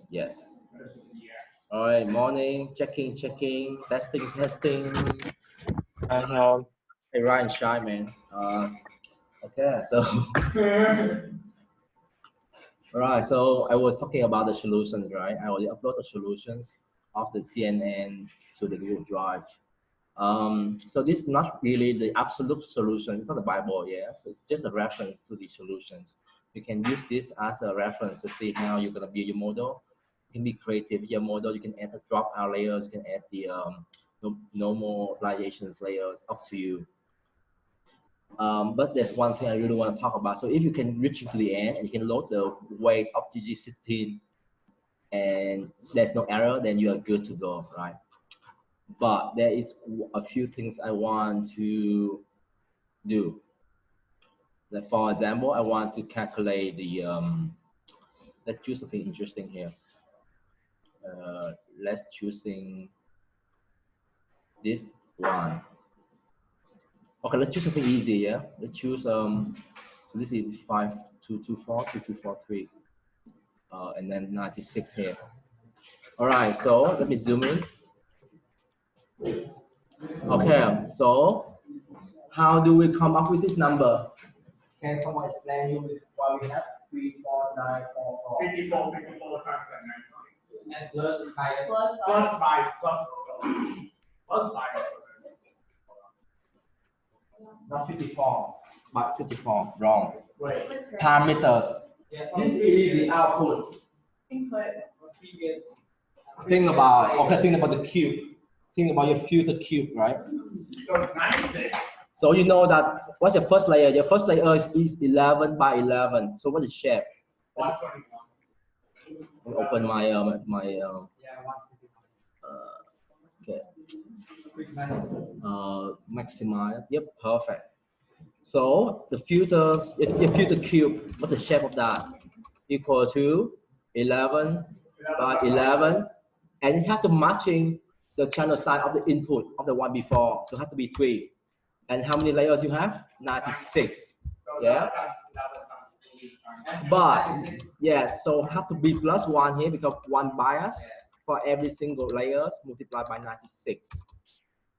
Yes. All right, morning, checking, testing. Hey, Ryan, shy man. Okay, so all right, so I was talking about the solutions, right? I already upload the solutions of the CNN to the Google Drive. So this is not really the absolute solution. It's not the Bible, yeah. So it's just a reference to the solutions. You can use this as a reference to see how you're gonna build your model. You can be creative with your model. You can add the dropout layers. You can add the normalizations layers. Up to you. But there's one thing I really want to talk about. So if you can reach it to the end and you can load the weight of GG16 and there's no error, then you are good to go, right? But there is a few things I want to do. Like for example, I want to calculate the, let's choose something interesting here. Let's choosing this one. Okay, let's choose something easy, yeah? Let's choose, so this is 5224, 2243, and then 96 here. All right, so let me zoom in. Okay, so how do we come up with this number? Can someone explain you why we have 34944? 54 times 96. And plus 5. Plus 5. Not 54, but 54. Wrong. Wait. Parameters. This is the output. Input. Think about the cube. Think about your filter cube, right? So it's 96. So you know that what's your first layer? Your first layer is 11 by 11. So what is shape? 121. Open my okay. Maximize. Yep, perfect. So the filters, if you filter cube, what's the shape of that? Equal to 11 by 11, and it has to matching the channel size of the input of the one before. So it has to be 3. And how many layers you have? 96. Yeah. But yes, so have to be plus 1 here because 1 bias for every single layers multiplied by 96.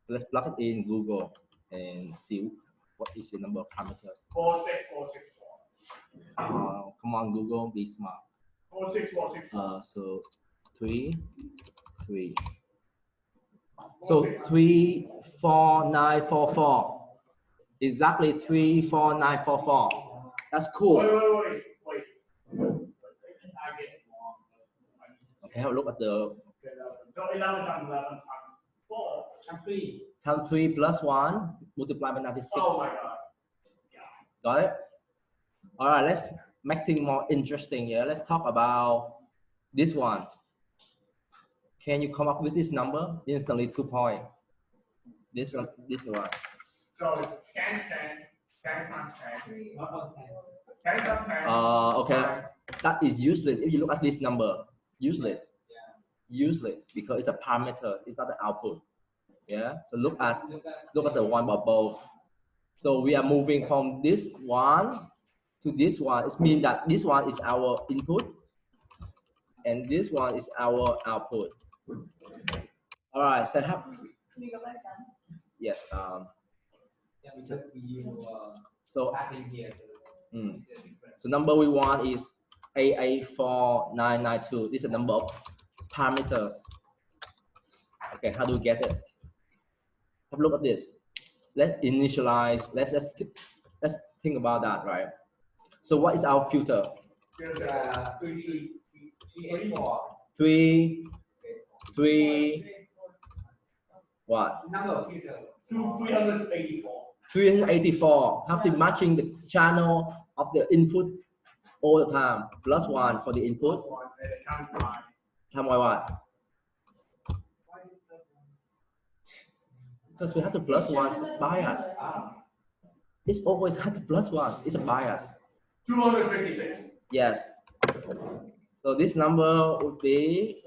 Let's plug it in Google and see what is the number of parameters. 46464. Come on, Google, be smart. 46464. So 3, 3. So 34944. Exactly 34944. That's cool. Wait. Okay, have a look at the. So 11 times 11 times 4 times 3. Times 3 plus 1 multiplied by 96. Oh my God. Yeah. Got it? All right, let's make things more interesting here. Let's talk about this one. Can you come up with this number? Instantly 2 points. This one. So 10 times 10. 10 times 10. Okay. That is useless. If you look at this number, useless. Useless because it's a parameter. It's not the output. Yeah. So look at the one above. So we are moving from this one to this one. It means that this one is our input, and this one is our output. All right. So Can you go back down? yes. So so number we want is AA4992. This is the number of parameters. Okay, how do we get it? Have a look at this. Let's initialize. Let's think about that, right? So what is our filter? 3, what? Number of filters. 384. 384. Have to matching the channel of the input all the time. Plus 1 for the input. Times by what? Because we have to plus 1 bias. It's always have to plus 1. It's a bias. 256. Yes. So this number would be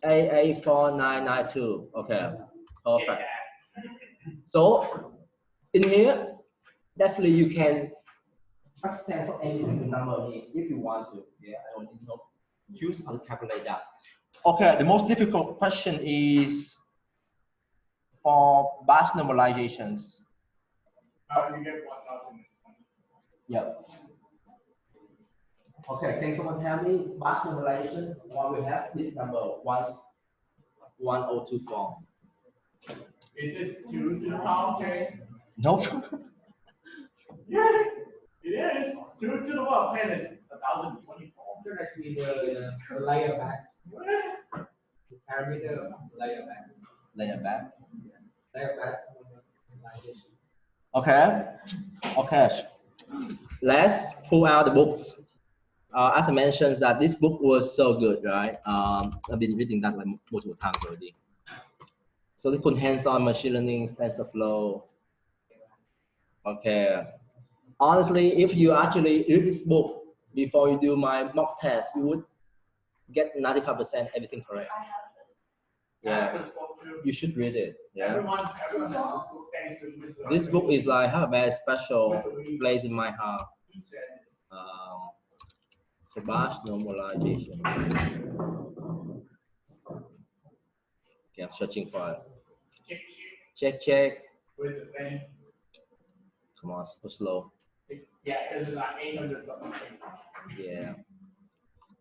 AA4992. Okay. Perfect. So in here, definitely you can make sense of any single number here if you want to. Yeah, I don't think so. Choose how to calculate that. Okay, the most difficult question is for batch normalizations. You get 1,000. Yep. Okay, can someone tell me batch normalizations? What we have this number 1024. Is it 2 to the power 10? Nope. Yeah, it is. 2 to the power 10 is 1,024. Should actually the layer back. The parameter layer back. Layer back. Layer back. Okay. Okay. Let's pull out the books. As I mentioned, that this book was so good, right? I've been reading that like multiple times already. So this put hands-on machine learning, TensorFlow. Okay. Honestly, if you actually read this book before you do my mock test, you would get 95% everything correct. Yeah, you should read it. Yeah. Everyone has this book thanks to Mr. This book is like have a very special place in my heart. So batch normalization. Okay, I'm searching for it. Check. Where's the thing? Come on, so slow. Yeah, it's like 800 something. Yeah.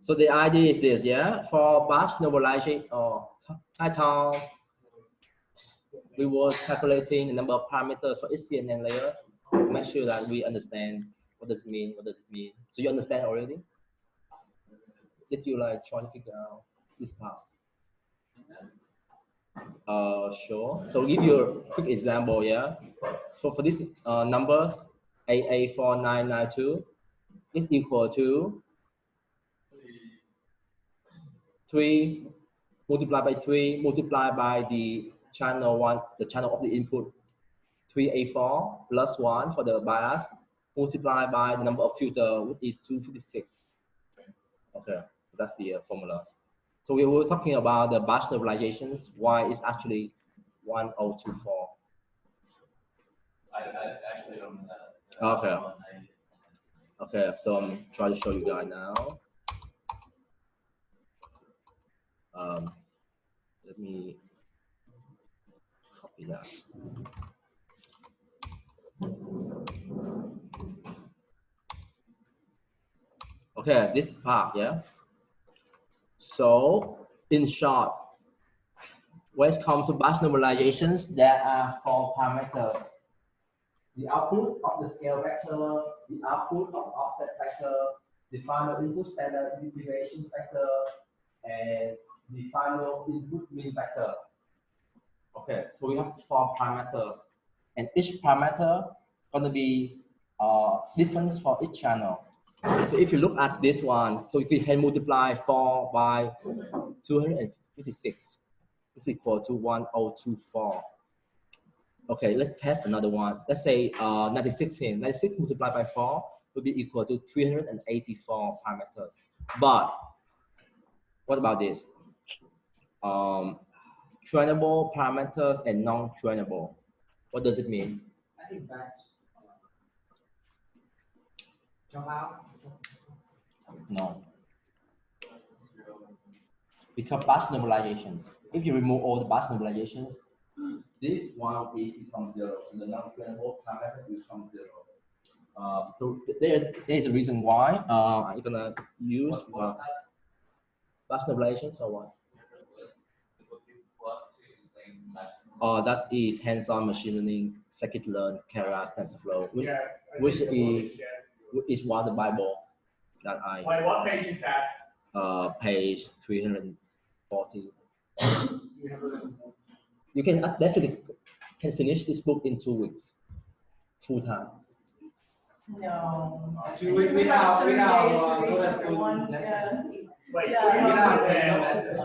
So the idea is this, yeah. For batch normalization or title, we were calculating the number of parameters for each CNN layer. Make sure that we understand what does it mean. So you understand already? Did you like try to figure out this part? Sure. So give you a quick example, yeah. So for these numbers, AA4992 is equal to 3 multiplied by 3 multiplied by the channel 1, the channel of the input 3A4 plus 1 for the bias multiplied by the number of filter, which is 256. Okay, that's the formulas. So we were talking about the batch normalizations. Why is actually 1024. I actually don't know that. Okay. Okay, so I'm trying to show you guys now. Let me copy that. Okay, this part, yeah. So in short, when it comes to batch normalizations, there are 4 parameters. The output of the scale vector, the output of offset vector, the final input standard deviation vector, and the final input mean vector. Okay, so we have 4 parameters, and each parameter gonna be different for each channel. So if you look at this one, so if we can multiply 4 by 256, is equal to 1024. Okay, let's test another one. Let's say 96 here. 96 multiplied by 4 will be equal to 384 parameters. But what about this? Trainable parameters and non-trainable. What does it mean? I think batch. Jump out. No. Because batch normalizations. If you remove all the batch normalizations, this one will become 0. So the non-trainable parameter will become 0. So there is a reason why I'm gonna use batch normalizations or what? That is hands-on machine learning, scikit-learn, Keras, TensorFlow, which is one of the Bible that I. Wait, what page is that? Page 340. You can definitely can finish this book in 2 weeks, full time. No. Actually, without one. Wait, Yeah.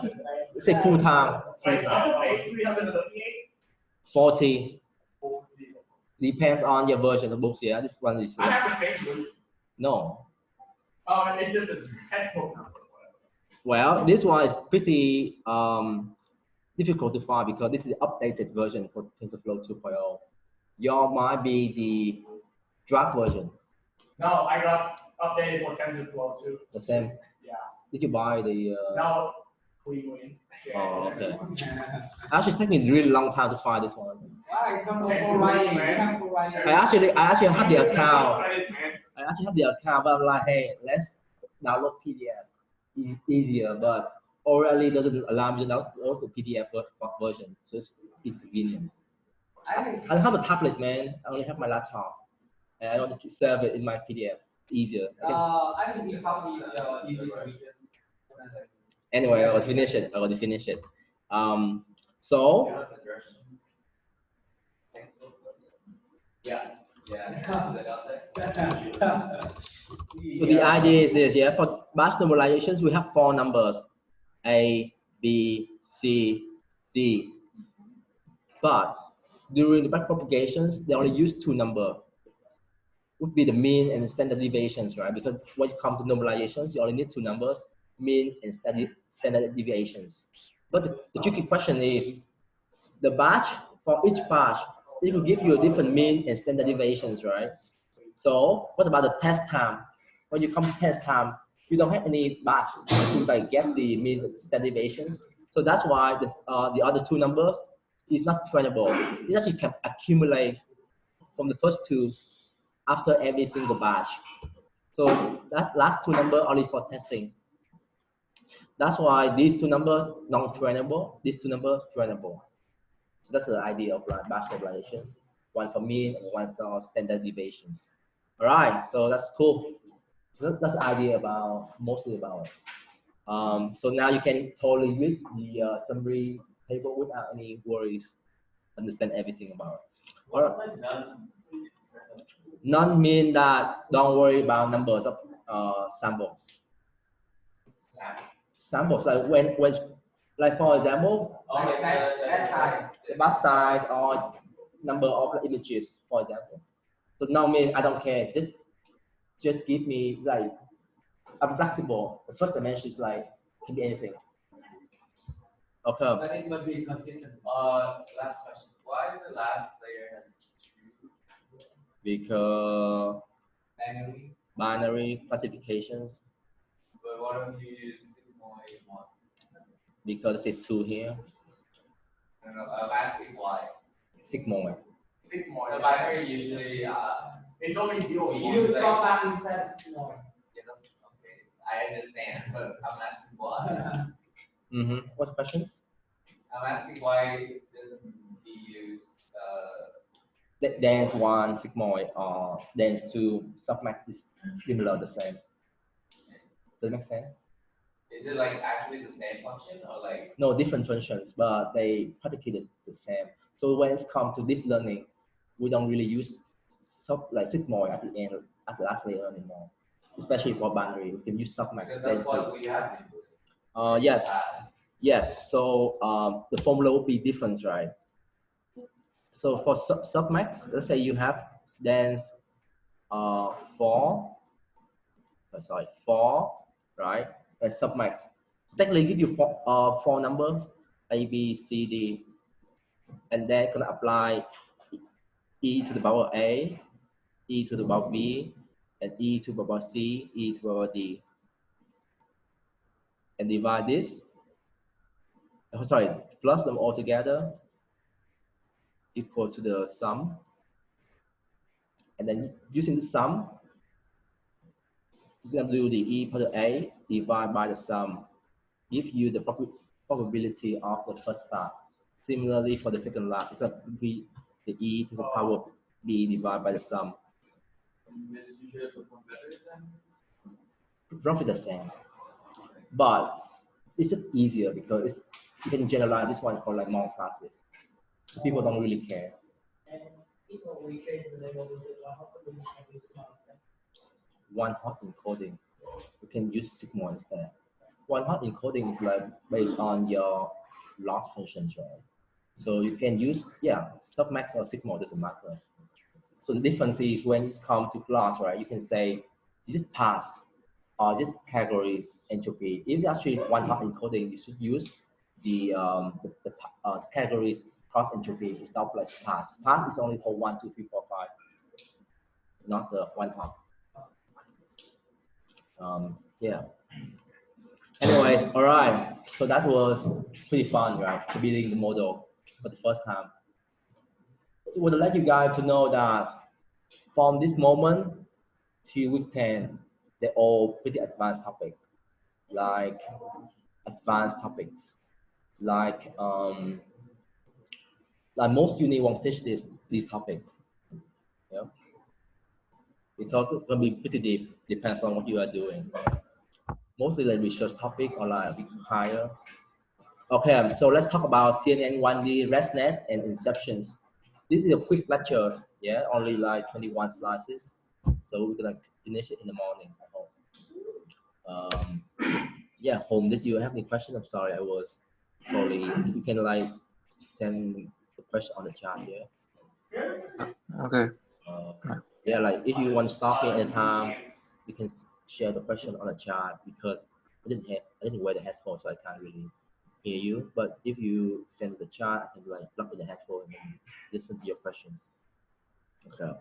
Say full time. Wait, that's page 338? 40. Depends on your version of books. Yeah, this one is. I have the same version. No. Oh, it just is textbook. Well, this one is pretty difficult to find because this is the updated version for TensorFlow 2.0. Your might be Draft version. No, I got updated for TensorFlow too. The same. Yeah. Did you buy the? Now we win. Oh, okay. Actually, it took me a really long time to find this one. Why? It's on writing. I actually have the account. I actually have the account, but I'm like, hey, let's download PDF. It's easier, but Orally doesn't allow me to download the PDF version, so it's inconvenience. I don't have a tablet, man. I only have my laptop, and I want to save it in my PDF. Easier. I think you probably easy version. Anyway, I will finish it. So Yeah. so the idea is this, yeah. For batch normalizations, we have 4 numbers: A, B, C, D. But during the back propagations, they only use 2 numbers. Would be the mean and standard deviations, right? Because when it comes to normalizations, you only need 2 numbers: mean and standard deviations. But the tricky question is, the batch, for each batch, it will give you a different mean and standard deviations, right? So what about the test time? When you come to test time, you don't have any batch to like get the mean and standard deviations. So that's why this, the other 2 numbers is not trainable. It actually can accumulate from the first 2 after every single batch. So that's last 2 numbers only for testing. That's why these 2 numbers non-trainable, these 2 numbers trainable. So that's the idea of batch normalizations. One for mean and one for standard deviations. All right, so that's cool. So that's the idea about, mostly about it. So now you can totally read the summary table without any worries, understand everything about it. All right. None mean that don't worry about numbers of samples. Samples like when like for example, the batch size or number of images, for example. So now mean I don't care. Just give me like, I'm flexible. The first dimension is like can be anything. Okay. But it must be consistent. Last question. Why is the last layer has 2? Because Binary. binary classifications. But why don't you use sigmoid 1? Because it says 2 here. I don't know. I'm asking why. Sigmoid. The binary usually It's only 0. we You use saw like, that instead of more. yeah, that's okay. I understand, but I'm asking why. What questions? I'm asking why doesn't he use Dance 1 sigmoid or dance 2 submax is similar, the same. Does it make sense? is it like actually the same function or like No, different functions, but they practically the same. So when it comes to deep learning, we don't really use like sigmoid at the end, at the last layer anymore. Especially for binary, we can use submax. because that's what we have been doing. Yes. So the formula will be different, right? So for submax, let's say you have dense 4, right? And submax. So technically give you 4 numbers, A, B, C, D, and then gonna apply e to the power A, e to the power B, and e to the power C, e to the power D, and divide this. Plus them all together equal to the sum, and then using the sum, you're gonna do the e power A divided by the sum, give you the probability of the first part. Similarly for the second part, it's gonna be the e to the power B divided by the sum. Roughly the same, but it's just easier because you can generalize this one for like more classes, so people don't really care. One hot encoding, you can use sigmoid instead. One hot encoding is like based on your loss functions, right? So you can use, submax or sigmoid, doesn't matter. So the difference is when it's come to class, right? You can say, is it pass or just categories entropy? If you actually one hot encoding, you should use the categories cross entropy instead of like pass. Pass is only for 1, 2, 3, 4, 5. not the one hop. Yeah. Anyways, all right. So that was pretty fun, right? To building the model for the first time. So I would like you guys to know that from this moment till week 10, they're all pretty advanced topics, like advanced topics, like most uni won't teach this topic, yeah, because it will be pretty deep. Depends on what you are doing. Mostly like research topic or like a bit higher. Okay, so let's talk about CNN 1D, ResNet, and Inceptions. This is a quick lecture, yeah, only like 21 slides. So we're gonna finish it in the morning, I hope. Yeah, Home, did you have any question? I'm sorry, I was probably, you can like send the question on the chat here. Okay. Yeah, like if you want to stop me anytime, you can share the question on the chat because I didn't wear the headphones, so I can't really hear you. But if you send the chat, I can like plug in the headphone and listen to your questions. Okay.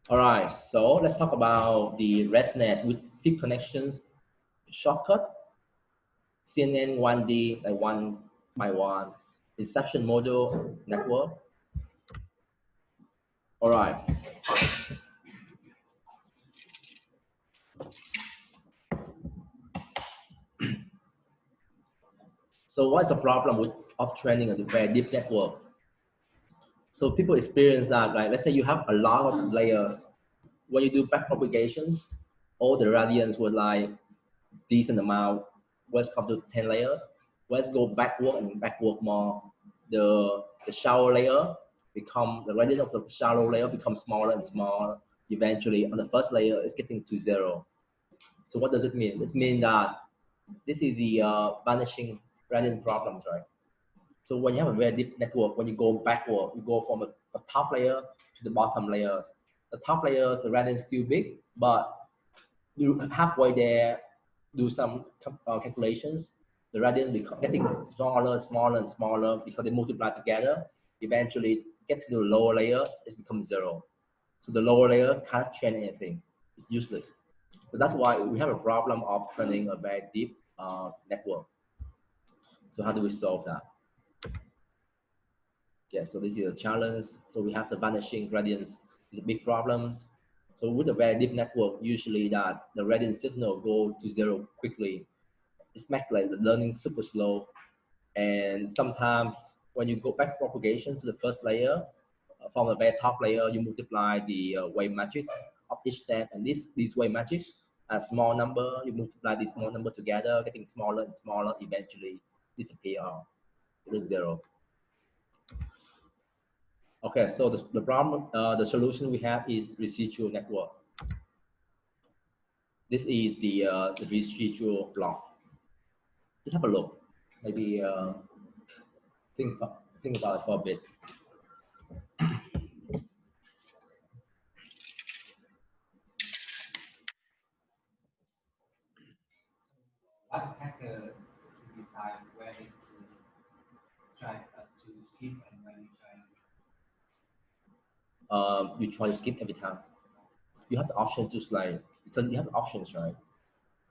All right, so let's talk about the ResNet with skip connections shortcut, CNN 1D, like 1 by 1, Inception model network. All right. So what's the problem with training a very deep network? So people experience that, like, let's say you have a lot of layers. When you do back propagations, all the radians were like decent amount. Let's come to 10 layers. Let's go backward and backward more. The shallow layer the radius of the shallow layer becomes smaller and smaller. Eventually, on the first layer, it's getting to 0. So what does it mean? This means that this is the vanishing radian problems, right? So when you have a very deep network, when you go backward, you go from a top layer to the bottom layers. The top layers, the radian is still big, but you halfway there, do some calculations. The radian become getting smaller, smaller, and smaller because they multiply together. Eventually, get to the lower layer, it becomes 0. So the lower layer can't change anything. It's useless. So that's why we have a problem of training a very deep network. So how do we solve that? Yeah, so this is a challenge. So we have the vanishing gradients. It's a big problem. So with a very deep network, usually that the radiant signal go to 0 quickly. It makes like the learning super slow. And sometimes when you go back propagation to the first layer, from the very top layer, you multiply the wave matrix of each step. And these wave matrix, a small number, you multiply this small number together, getting smaller and smaller, eventually disappear. It is 0. Okay, so the problem, the solution we have is residual network. This is the residual block. Just have a look. Maybe think about it for a bit. What factor to decide when to try to skip and when you try? You try to skip every time. You have the option to slide because you have options, right?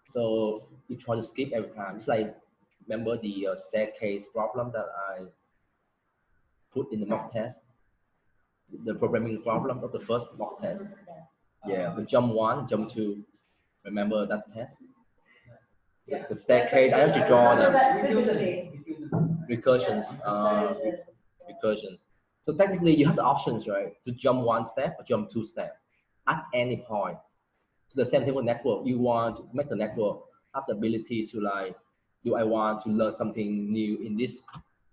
So you try to skip every time. It's like, remember the staircase problem that I put in the mock test, the programming problem of the first mock test. Yeah, the jump 1, jump 2. Remember that test? Yeah, the staircase. I have to draw them. Recursions. Recursions. So technically, you have the options, right, to jump 1 step or jump 2 steps at any point. So the same thing with network. You want to make the network have the ability to like, do I want to learn something new in this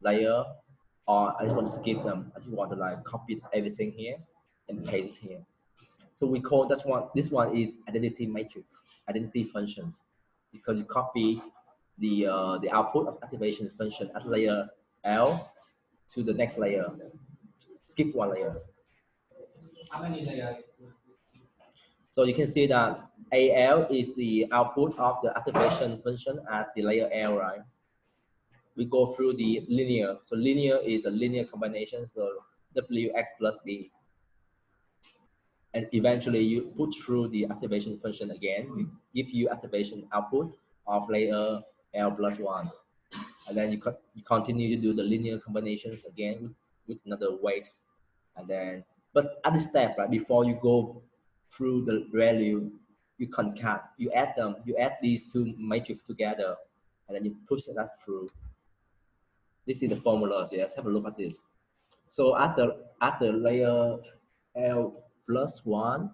layer, or I just want to skip them? I just want to like copy everything here and paste here. So we call this one is identity matrix, identity functions, because you copy the output of activation function at layer L to the next layer. Skip 1 layer. How many layers? So you can see that AL is the output of the activation function at the layer L, right? We go through the linear. So linear is a linear combination. So WX plus B. and eventually you put through the activation function again, we give you activation output of layer L+1. And then you continue to do the linear combinations again with another weight. And then, but at this step, right, before you go through the value, you concat, you add them, you add these two matrices together, and then you push that through. This is the formulas, yes, have a look at this. So at the layer L+1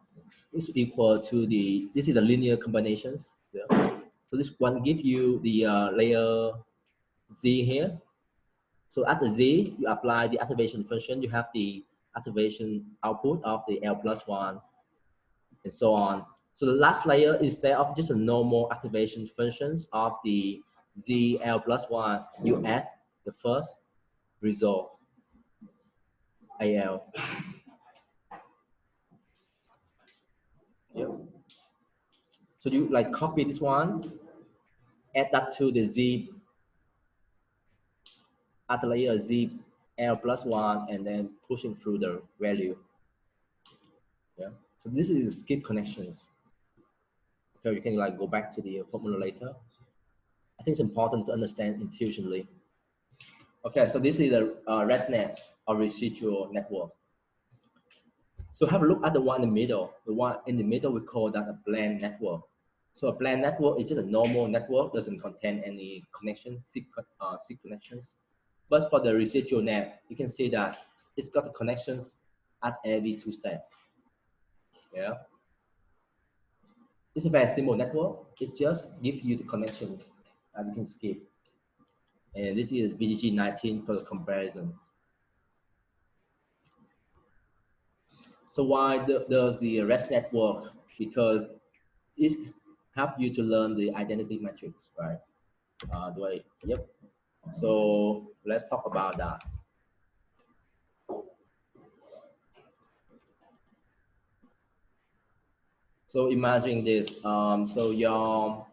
is equal to this is the linear combinations. Yeah. So this one gives you the layer Z here. So at the Z, you apply the activation function, you have the activation output of the L+1 and so on. So the last layer, instead of just a normal activation functions of the ZL+1, you add the first result, AL. Yep. So you like copy this one, add that to the Z at the layer ZL+1, and then pushing through the value. Yeah. So this is skip connections. Okay, you can like go back to the formula later. I think it's important to understand intuitively. Okay, so this is the ResNet or residual network. So have a look at the one in the middle. The one in the middle, we call that a blank network. So a blank network is just a normal network, doesn't contain any connection, SIG connections. But for the residual net, you can see that it's got the connections at every two steps. Yeah. It's a very simple network. It just gives you the connections and you can skip. And this is VGG19 for the comparisons. So why does the ResNet work? Because it helps you to learn the identity matrix, right? Yep. So let's talk about that. So imagine this. So your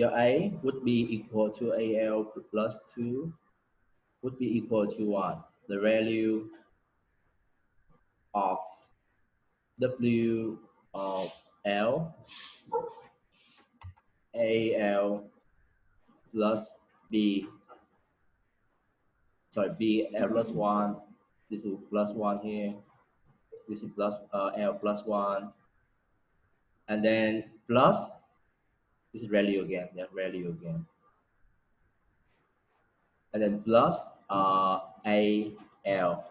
A would be equal to AL+2 would be equal to what? The value of W of L AL plus B. Sorry, B L+1. This is +1 here. This is L+1. And then plus, this is value again. Yeah, value again. And then plus AL.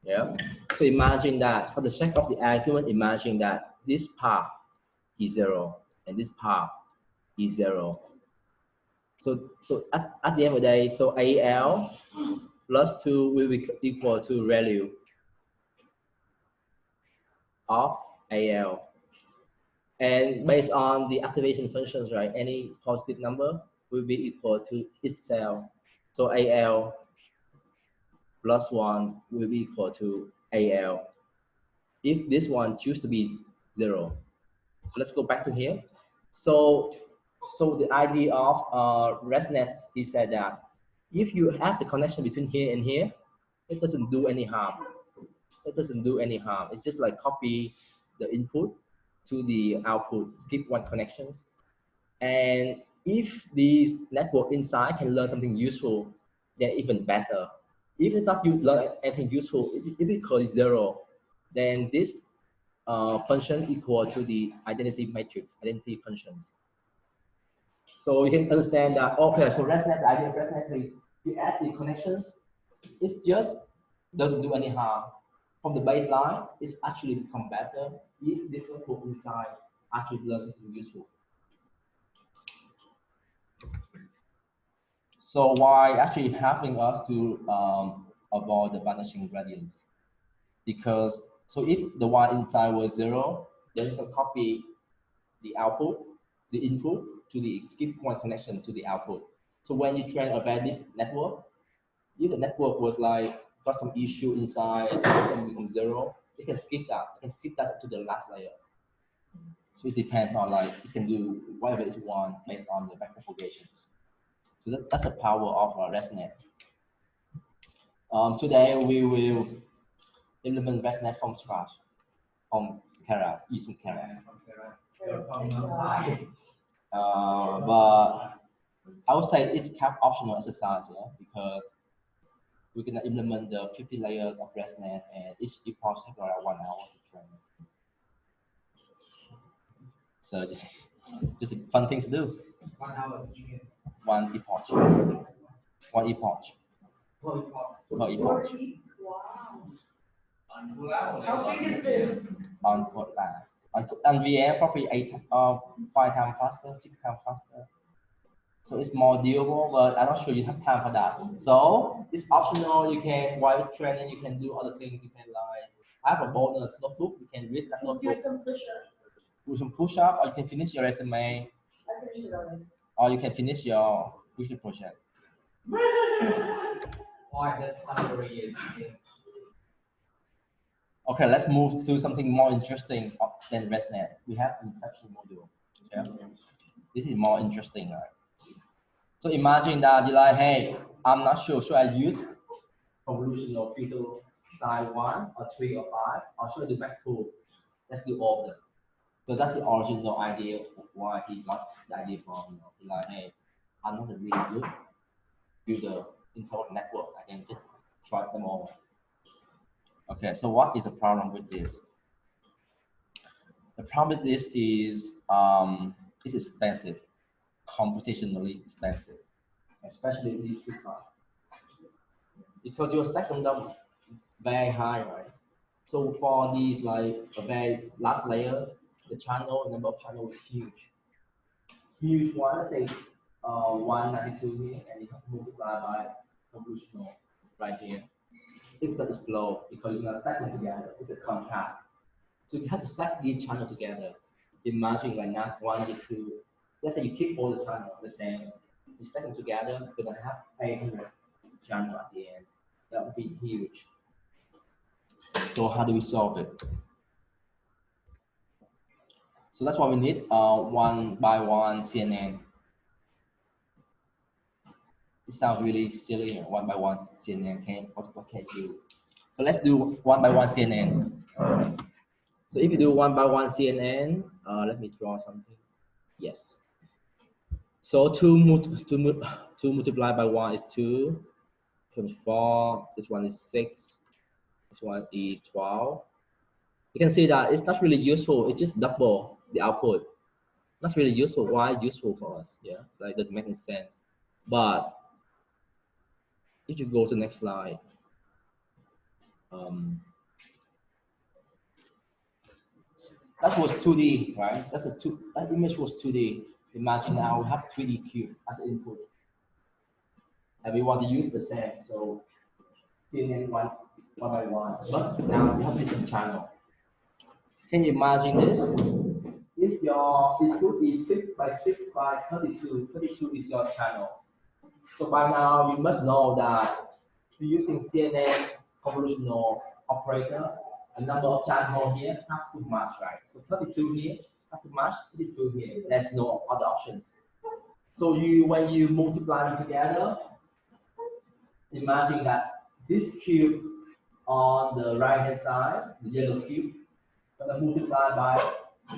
Yeah. So imagine that for the sake of the argument, imagine that this part is 0 and this part is 0. So at the end of the day, so AL+2 will be equal to value of AL. And based on the activation functions, right, any positive number will be equal to itself. So AL+1 will be equal to AL. If this one choose to be 0. Let's go back to here. So the idea of ResNet is that if you have the connection between here and here, it doesn't do any harm. It doesn't do any harm. It's just like copy the input to the output, skip one connections. And if this network inside can learn something useful, then even better. If you thought you learn anything useful, if it calls 0, then this function equal to the identity matrix, identity functions. So you can understand that, okay, so ResNet, the idea of ResNet is you add the connections, it just doesn't do any harm. From the baseline, it's actually become better if this network inside actually learns something useful. So why actually helping us to avoid the vanishing gradients? Because so if the one inside was 0, then you can copy the output, the input to the skip one connection to the output. So when you train a valid network, if the network was like got some issue inside and become 0, you can skip that. You can skip that to the last layer. So it depends on like it can do whatever it wants based on the backpropagations. So that's the power of ResNet. Today we will implement ResNet from scratch, from Keras, using Keras. But I would say it's kind of optional exercise, yeah, because we're gonna implement the 50 layers of ResNet, and each epoch takes around 1 hour to train. So just a fun thing to do. 1 hour to train. One epoch. One epoch. Per epoch. Wow. How big is this? On Kotlin. On VM, probably 5 times faster, 6 times faster. So it's more doable, but I'm not sure you have time for that. So it's optional. You can, while it's training, you can do other things. You can like, I have a bonus notebook. You can read that notebook. Do some push-ups. Do some push-up, or you can finish your resume, I finished it already. or you can finish your weekly project. Or just summary it. Okay, let's move to something more interesting than ResNet. We have Inception module. Okay? This is more interesting, right? So imagine that you're like, hey, I'm not sure, should I use convolutional filter size 1 or 3 or 5, or should I do max pool? Let's do all of them. So that's the original idea of why he got the idea from, he's like, hey, I'm not a really good builder internal network. I can just try them all. Okay, so what is the problem with this? The problem with this is it's expensive, computationally expensive, especially these two parts. Because you're stacking them very high, right? So for these like a very last layer, the number of channels is huge. Huge one, let's say 192 here, and you have to multiply by convolutional right here. It's gonna explode because you're gonna stack them together. It's a contract. So you have to stack each channel together. Imagine like not 192. Let's say you keep all the channels the same. You stack them together, you're gonna have 800 channels at the end. That would be huge. So how do we solve it? So that's why we need 1 by 1 CNN. It sounds really silly, 1 by 1 CNN. What can you do? So let's do 1 by 1 CNN. So if you do 1 by 1 CNN, let me draw something. Yes. So 2 multiplied by 1 is 2. 24. This one is 6. This one is 12. You can see that it's not really useful. It just double the output. Not really useful. Why useful for us? Yeah, like doesn't make any sense. But if you go to the next slide, that was 2D, right? That image was 2D. Imagine now we have 3D cube as input, and we want to use the same. So CNN one by one, but now we have different channel. Can you imagine this? If your input is 6 by 6 by 32, 32 is your channel. So by now you must know that using CNN convolutional operator, a number of channels here have to match, right? So 32 here have to match 32 here. There's no other options. So when you multiply them together, imagine that this cube on the right hand side, the yellow cube, gonna multiply by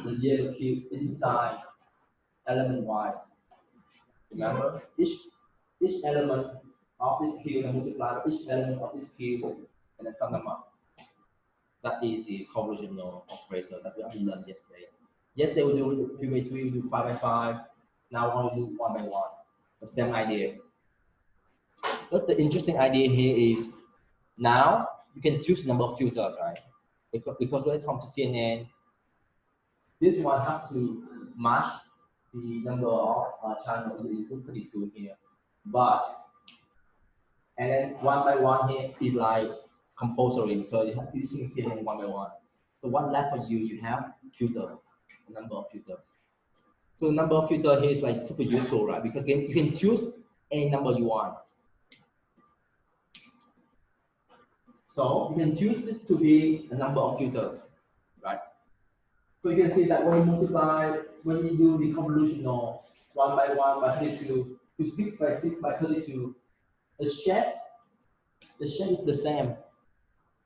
the yellow cube inside element wise. Remember, each element of this cube and multiply by each element of this cube and then sum them up. That is the convolutional operator that we learned yesterday. Yesterday we do 3 by 3, we do 5 by 5. Now we do 1 by 1. The same idea. But the interesting idea here is now you can choose the number of filters, right? Because when it comes to CNN, this one have to match the number of channels is 32 here. And then 1 by 1 here is like compulsory because you have to using CNN 1 by 1. So what left for you? You have filters, a number of filters. So the number of filters here is like super useful, right? Because you can choose any number you want. So you can choose it to be a number of filters, right? So you can see that when you do the convolutional 1 by 1 by 32 to 6 by 6 by 32, the shape is the same,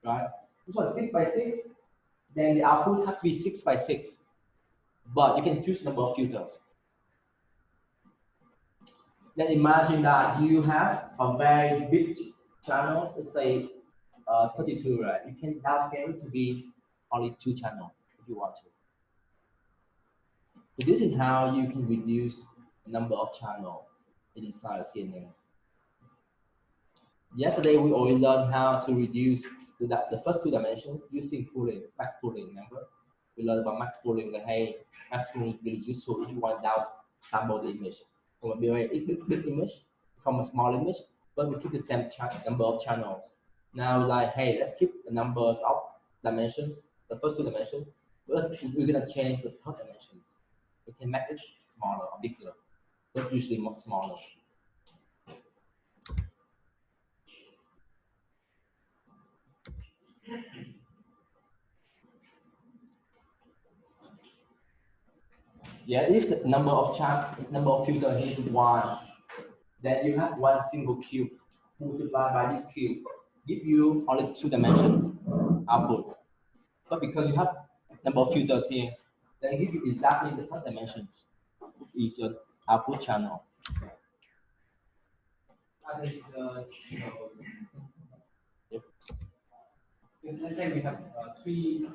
right? this one 6 by 6, then the output has to be 6 by 6. But you can choose number of filters. Then imagine that you have a very big channel, let's say 32, right? You can downscale it to be only 2 channels if you want to. So this is how you can reduce the number of channels inside CNN. Yesterday, we already learned how to reduce the first 2 dimensions using pooling, max pooling, remember? We learned about max pooling, that hey, max pooling is really useful if you want to downsample the image. From a very big image, become a small image, but we keep the same number of channels. Now, like, hey, let's keep the numbers of dimensions, the first 2 dimensions, but we're gonna change the third dimensions. We can make it smaller or bigger, but usually much smaller. Yeah, if the number of filter is 1, then you have 1 single cube multiplied by this cube, give you only 2 dimension output. But because you have number of filters here, they give you exactly the third dimensions, is your output channel. Let's say we have 3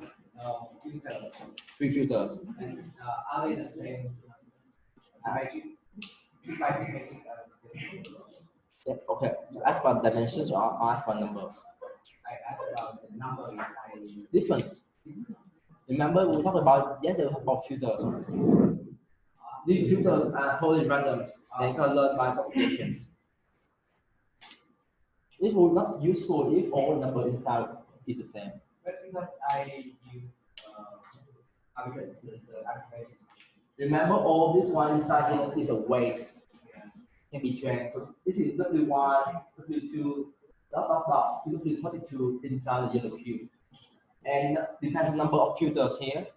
filters. 3 filters. And are they the same? Magic, 6 by 6 magic are the same. Okay, you ask about dimensions or ask about numbers? I asked about the number inside. Difference. Remember we talked about yesterday about filters. These filters are totally random. They can learn by computations. It will not useful if all number inside is the same. But because I use arbitrary application. Remember, all this one inside here is a weight. Can be trained. So this is W1, W2, dot, to W32 inside the yellow cube. And depends on the number of filters here,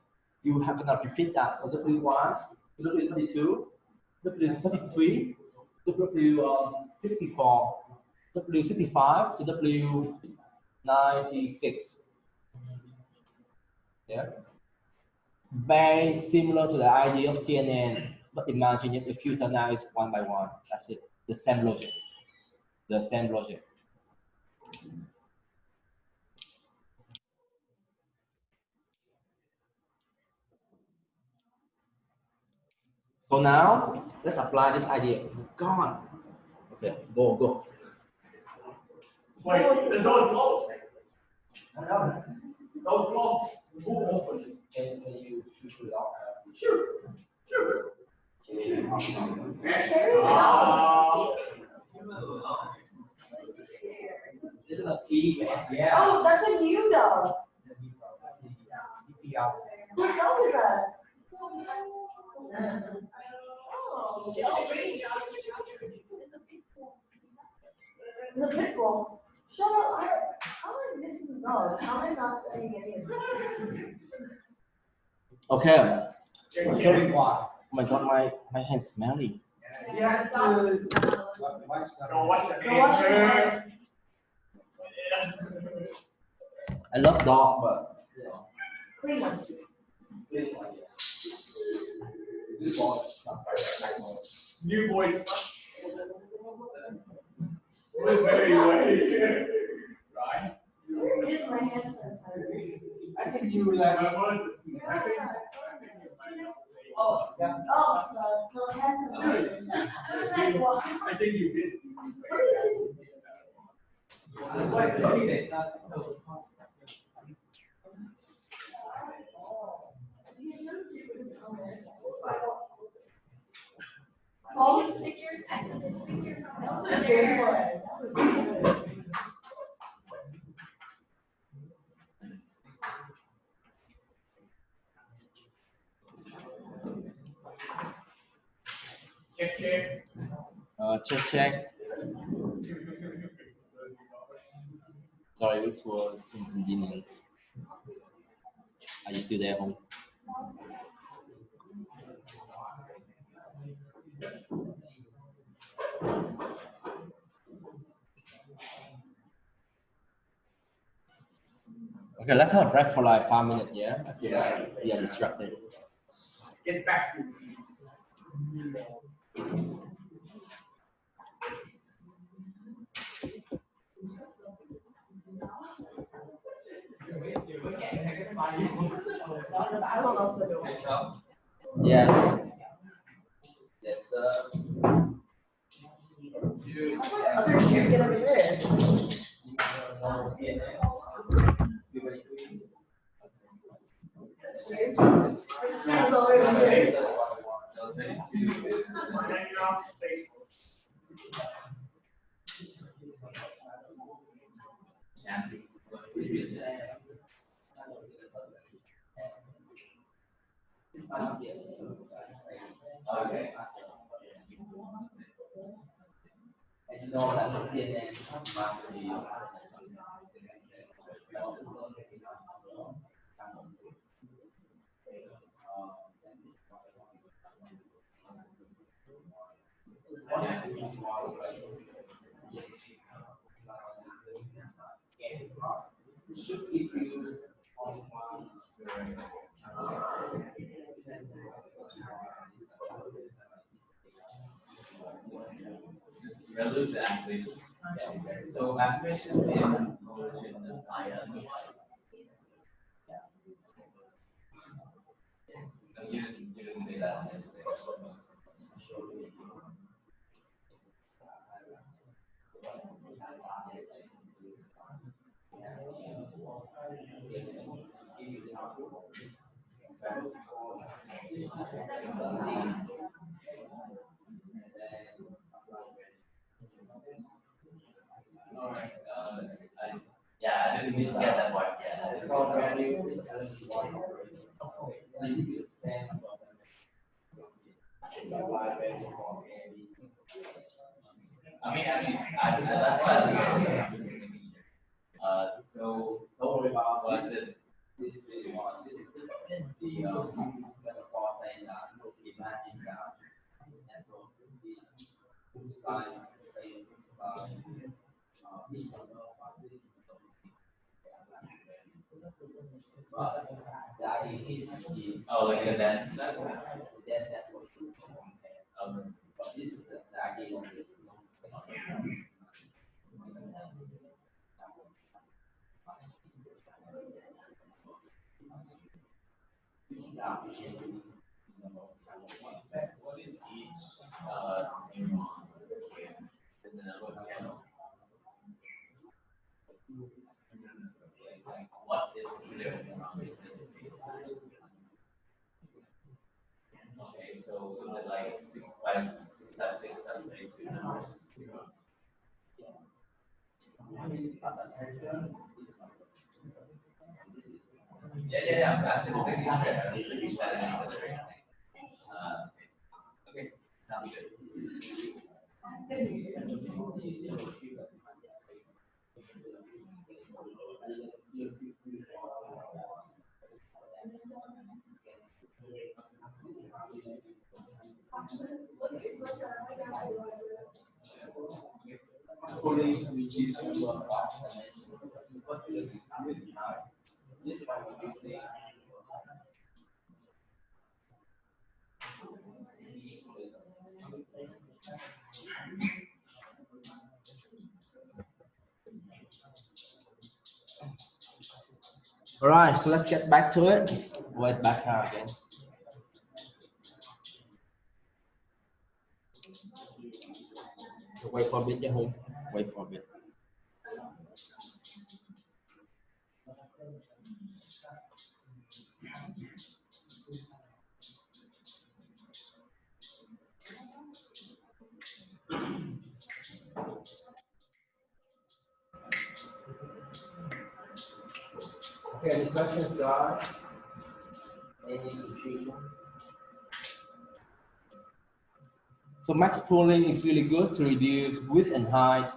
you have to repeat that. So W1 to W32, W33, W64, W65 to W96. Yeah. Very similar to the idea of CNN, but imagine if the filter now is 1 by 1. That's it. The same logic. The same logic. So now let's apply this idea. Gone. Okay, go. Wait, the door is closed. Door closed. Who opened it? Can you shoot it off? Sure. This is a key. Yeah. Oh, that's a new dog. What dog is that? Oh, the pit bull. Shut up. How am I missing the dog? How am I not seeing any of them? Okay. Sorry, oh my god, my hand's smelly. You have to watch Go wash your Go wash your hands. I love dog, but you know, Clean ones. this boy. New boy sucks. Very way. Right? Where is my hand sanitizer? I think you will like. Oh, yeah. Oh, the hand sanitizer. I was like, what? I think you did. What is it? Oh, Pictures, excellent picture from that was over a good there. one. That was good. Check. Sorry, which was inconvenience. Are you still there, home? Okay, let's have a break for like 5 minutes. Yeah, I feel like we are distracted. Get back to I will also do it. Yes. Yes, sir. Other kid get over there. Okay. And you know that the CNN market is should keep you on one. Relevant to activation. So activation is information is higher. You didn't say that. Yeah, I didn't get that part yet. Because value is that's why I think so don't worry about was it this one. This is the metaphor saying that imagine that and line say but the idea is like a dance that's what but this is the idea of it. What is each neuron in the network channel? What is considered a neuron in this case? Okay, so is it like 6 by 6 times 6 times 22 numbers? Yeah. So I'm just thinking straight. I'm just thinking that it makes it very okay, sounds good. Fully reduce number of possibilities with time. This is what we say. All right, so let's get back to it. Where's background again? Wait for a bit, home. Wait for a bit. Okay, any questions, guys? Any confusions? So max pooling is really good to reduce width and height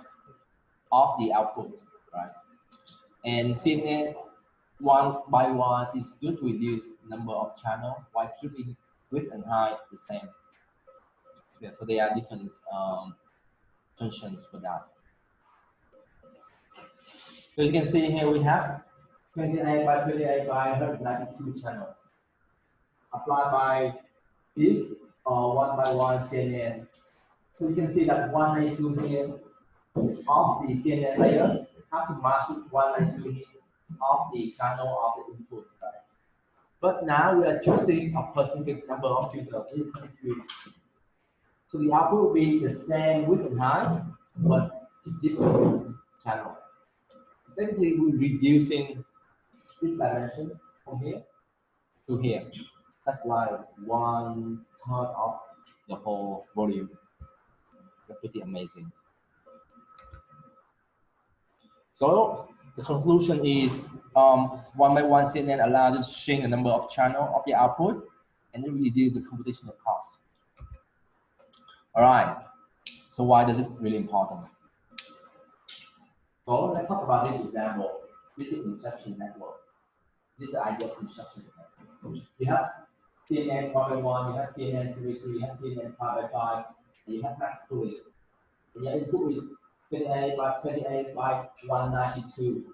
of the output, right? And CNN one by one is good to reduce number of channels while keeping width and height the same. Okay, so there are different functions for that. So you can see here we have 28 by 28 by 192 channel. Applied by this 1 by 1 CNN. So you can see that 192 here of the CNN layers have to match with 192 here of the channel of the input. Right? But now we are choosing a specific number of filters, 22. So the output will be the same width and height, but just different channel. Technically, we're reducing this dimension from here to here. That's like 1/3 of the whole volume. That's pretty amazing. So the conclusion is 1 by 1 CNN allows you to shrink the number of channels of the output and then reduce the computational cost. All right. So why is it really important? So let's talk about this example. This is Inception network. This is the idea of Inception network. You have CNN 1 by 1, you have CNN 2 by 3, you have CNN 5 by 5, and you have max pooling. And your input is 28 by 192.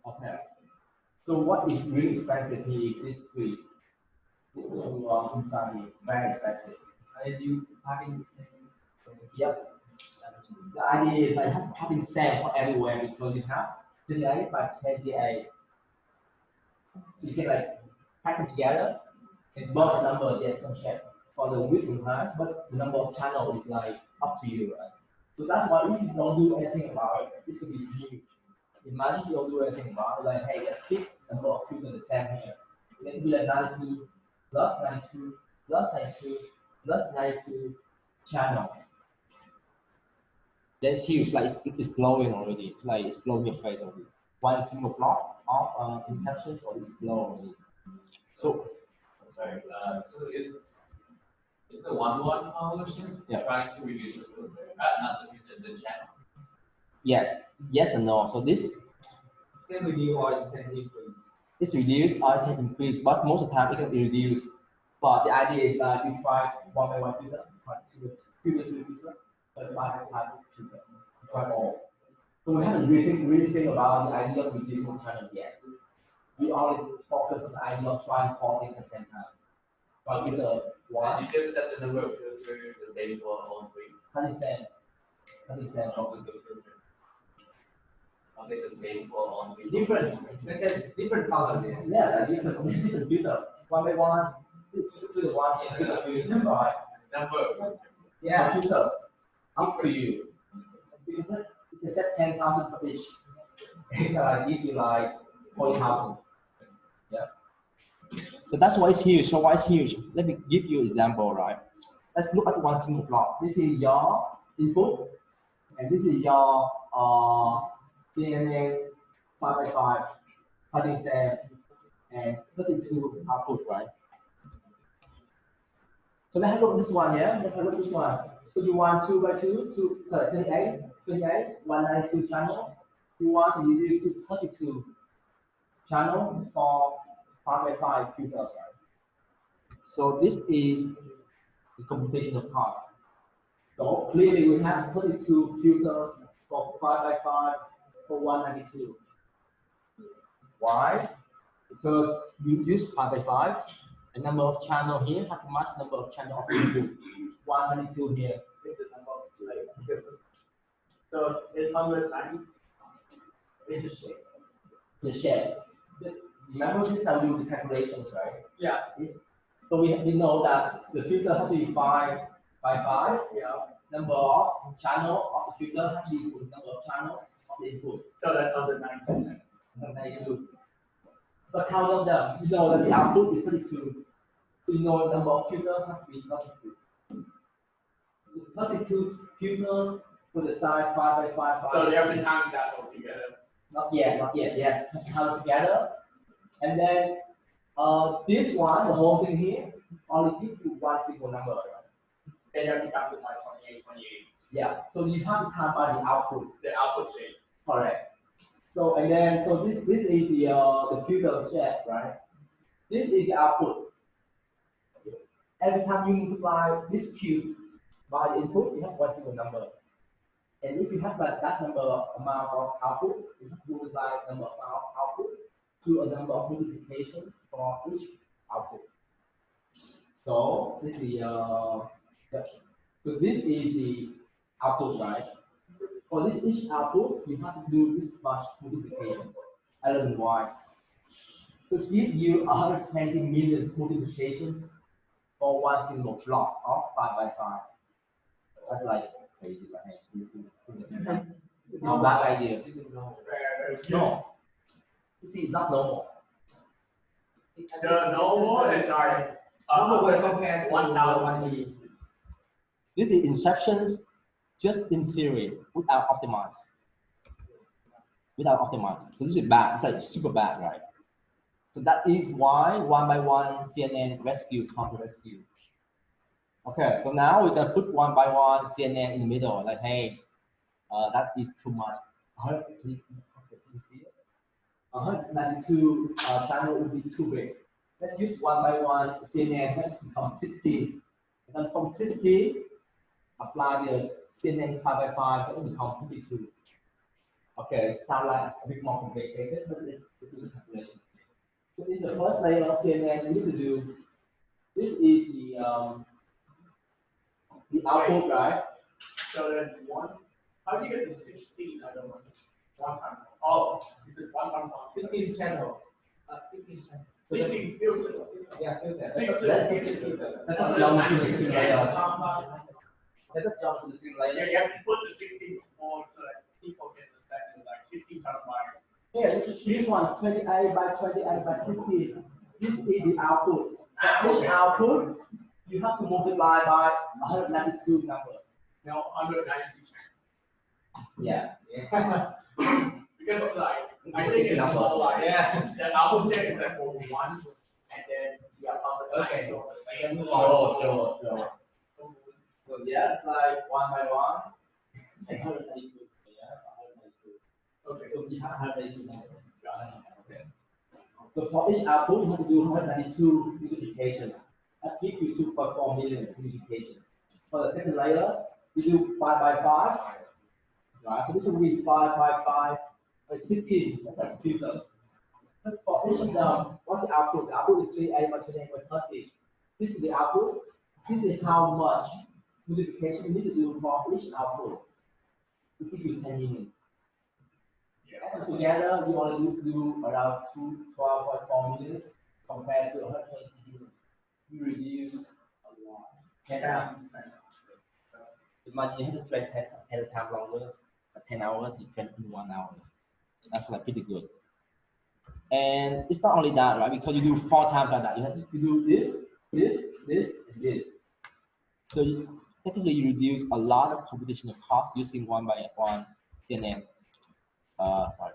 Okay. So what is really expensive here is this three. This two inside here, very expensive. As you having the same. Yep. The idea is like having same for everywhere because you have 28 by 28. So you can like pack them together and both the number get some shape for the width and height, but the number of channel is like up to you, right? So that's why if you don't do anything about it, this could be huge. Imagine you don't do anything about it, like hey, let's keep the number of filters the same here. Then do like 92 plus 92 plus 92 plus 92 channel. That's huge, like it's glowing already. It's like it's blowing your face already. One single block of inception, so it's glowing already. So, sorry, so is the 1-1 convolution trying to reduce the filter, not the filter, the channel? Yes and no. So this Can reduce or it can increase. it's reduced or it can increase, but most of the time it can be reduced. But the idea is that we try 1 by 1 filter, try 2 by 2 filter, but 5 by 5 filter, try all. So we haven't really think about the idea of reducing channel yet. We only focus on the idea of trying 14 at the same time. But with the one, You just set the number of filters the same for all three. 100%. Of the filter. I'll make the same for all three. Different, Let's say different colors there. yeah, like different filter. 1 by 1, it's to the one here, number, right? Number. Yeah, filters. Up to you. You can set 10,000 for each. It can give you like 40,000. Yeah. So that's why it's huge. So why it's huge? Let me give you an example, right? Let's look at one single block. This is your input, and this is your CNN 5 by 5, 37, and 32 output, right? So let's have a look at this one, yeah? Let's have a look at this one. So you want 2 by 2, 28, 192 channels. You want to reduce to 32 channel for 5 by 5 filters, right? So this is the computational cost. So clearly we have 32 filters for 5 by 5 for 192. Why? Because you use 5 by 5, the number of channel here has to match the number of channel of input. 192 here. It's the number of like, so it's 190. It's a shape. The shape. Remember this time we do the calculations, right? Yeah. So we know that the filter has to be 5 by 5. Yeah. Number of channels of the filter has to be equal to number of channels of the input. So that's 190. 92. But count of them, you know that the output is 32. So you know the number of filters has to be 32. So 32 filters with the size 5 by 5. So they have to count that all together. Not yet. Yes, count together. And then this one, the whole thing here, only gives you one single number. Right? Then you have to count to like 28. Yeah. So you have to count by the output. The output shape. Correct. So and then this is the filter shape, right? This is the output. Every time you multiply this cube by the input, you have one single number. And if you have that number amount of output, you have to multiply number of output to a number of multiplications for each output. So this is so this is the output, right? For this each output, you have to do this much multiplication, element-wise. So give you 120 million multiplications for one single block of 5 by 5. That's like crazy, right? It's not that idea. No. You see, it's not normal. The normal is our Normal will compare to 1,000. This is inceptions just in theory without optimize. Without optimize. So this is bad. It's like super bad, right? So that is why one by one CNN rescue counter rescue. Okay, so now we're gonna put one by one CNN in the middle. Like, hey, that is too much. 192 channel would be too big. Let's use one by one CNN. Let's become 16. And then from 16, apply the CNN 5 by 5, that will become 52. Okay, sound like a bit more complicated, but it's a calculation. So in the first layer of CNN, we need to do this is the output, right? So then how do you get the 16? I don't know. One time. Oh, is it one time? 16 channel. 16 channel. 16 filters. Yeah, filter. Let's jump to the 16 layer. Let's jump to the 16 Yeah, layer. you have to put the 16 before so that people can understand it's like 16 times 5. Yeah, this one 28 by 28 by 16. This is the output. This output, you have to multiply by 192 numbers. No, 192 Yeah. because it's like I think it's more like the output check is like for 1 and then Okay. Sure. So yeah, it's like one by one. And 192. Yeah, 192. okay. So you have 192 numbers. Okay. So for each output, you have to do 192 multiplications. That gives you 2.4 million multiplications. For the second layer, you do 5 by 5. Right? So this will be 5 by 5 by 16. That's a filter. For each of them, what's the output? The output is 28 by 28 by 30. This is the output. This is how much multiplication you need to do for each output. This gives you 10 minutes. And together, you only need to do around 12.4 minutes compared to 120 minutes. You reduce a lot. 10 times. Imagine you have to train 10 times longer. 10 hours, you train in 1 hour. That's like pretty good. And it's not only that, right? Because you do 4 times like that. You have to do this, and this. So technically, you reduce a lot of computational cost using one by one CNN. Sorry.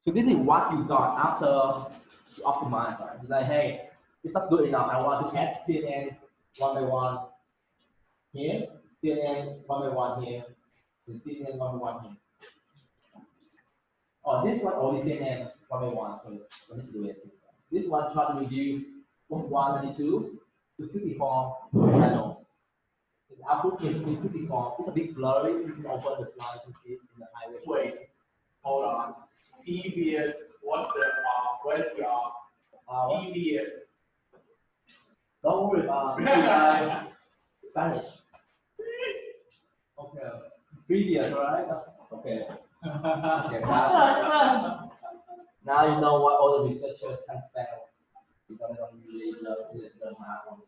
So this is what you got after you optimize, right? It's like, hey, it's not good enough. I want to add CNN one by one here, CNN one by one here, and CNN one by one here. Oh, this one only CNN one by one, so we need to do it. This one try to reduce 192 to 64 channels. The output is 64. It's a bit blurry. You can open the slide and see it in the highway. Wait, hold on. EVS, what's the where's your EVS? Don't worry about Spanish. Okay. Previous, right? Okay. Okay. Now you know what all the researchers can spell. Because they don't really learn math on it.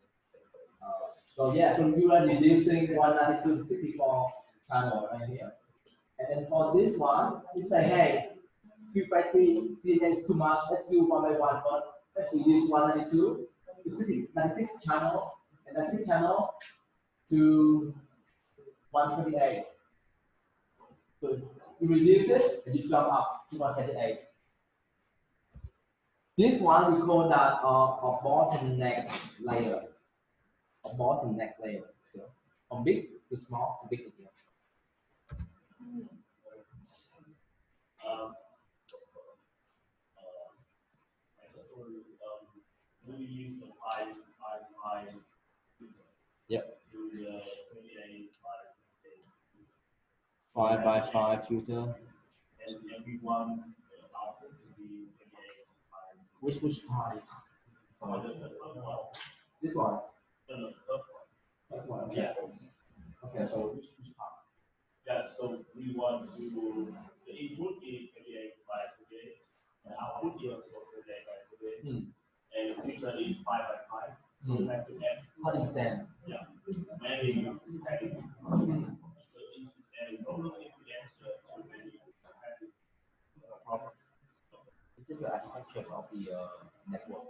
So yeah, so you are reducing 192 to 64 channel right here. And then for this one, you say, hey, 3 by 3 CNN is too much. Let's do 1 by 1 first. Let's reduce 192 to 96 channel, and 96 channel to 128. So you reduce it and you jump up to 128. This one we call that a bottleneck layer. A bottleneck layer. So from big to small to big again. We use the 5 Yep. to the 28 5. 5x5 filter. And we want the output to be 28 Which part? by This one. the third That one. Yeah. Okay, so which part? Yeah, so we want to, the input is 28 by 28, the output is also 28 by 28, and the filter is 5 by 5. So we have to add. Cutting sand. Yeah, maybe adding. So each is adding total impedance to many. It's just the architecture of the network.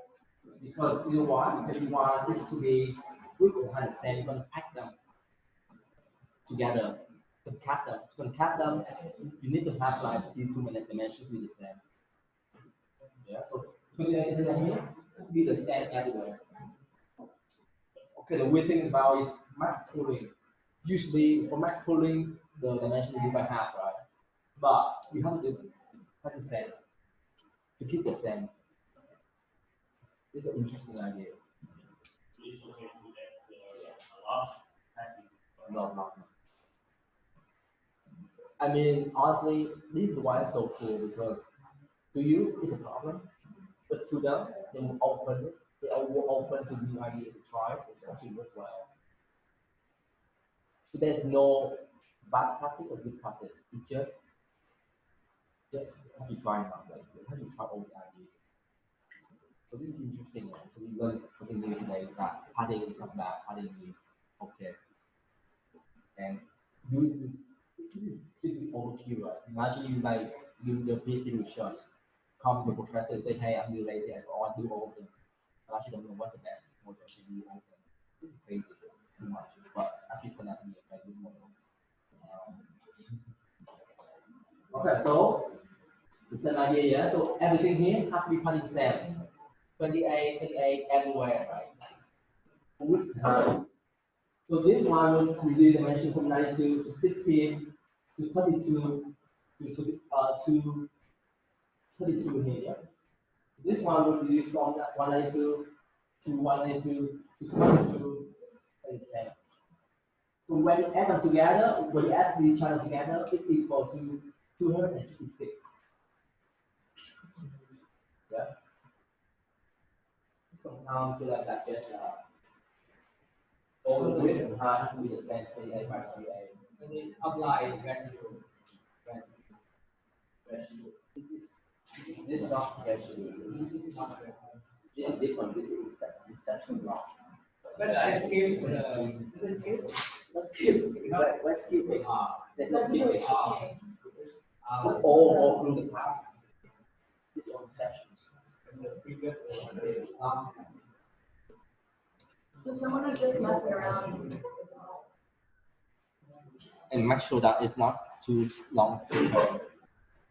Because you want, if you want it to be with 100 sand, you're going to pack them together. To cap them, you need to have like these two dimensions with the same. Yeah, so be the same everywhere. Okay, the weird thing about is max pooling. Usually for max pooling, the dimension is by half, right? But you have to do the same to keep the same. It's an interesting idea. It's okay to add a large package. No. I mean, honestly, this is why it's so cool because to you it's a problem, but to them they will open it. They will open to new idea to try. It's actually work well. So there's no bad practice or good practice. It just have to try now. Like you have to try all the ideas. So this is interesting. Right? So we learned something new today that padding is not bad. Padding is okay. And this is simply overkill, right? Imagine you like do your PhD research, come to the professor and say, hey, I'm really lazy, I want to do all of them. I actually don't know what's the best model to do all of them. This is crazy, too much. But actually turn out to be a very good model. Okay, so the same idea, yeah. So everything here has to be part of the same. 28 everywhere, right? With time. So this one will reduce dimension from 92 to 16 to 32 to 32 here. This one will reduce from 192 to 192 to 22 and 7. So when you add them together, when you add these channels together, it's equal to 256. Yeah. Sometimes you like that just all the width and height will be the same 28 by 28. So we apply residual. This is not residual. This is not residual. This is different. This is inception block. But I skip the. Let's skip. Let's skip it. Let's skip it. It's all through the path. This is all inception. So someone who just messing around. And make sure that it's not too long to train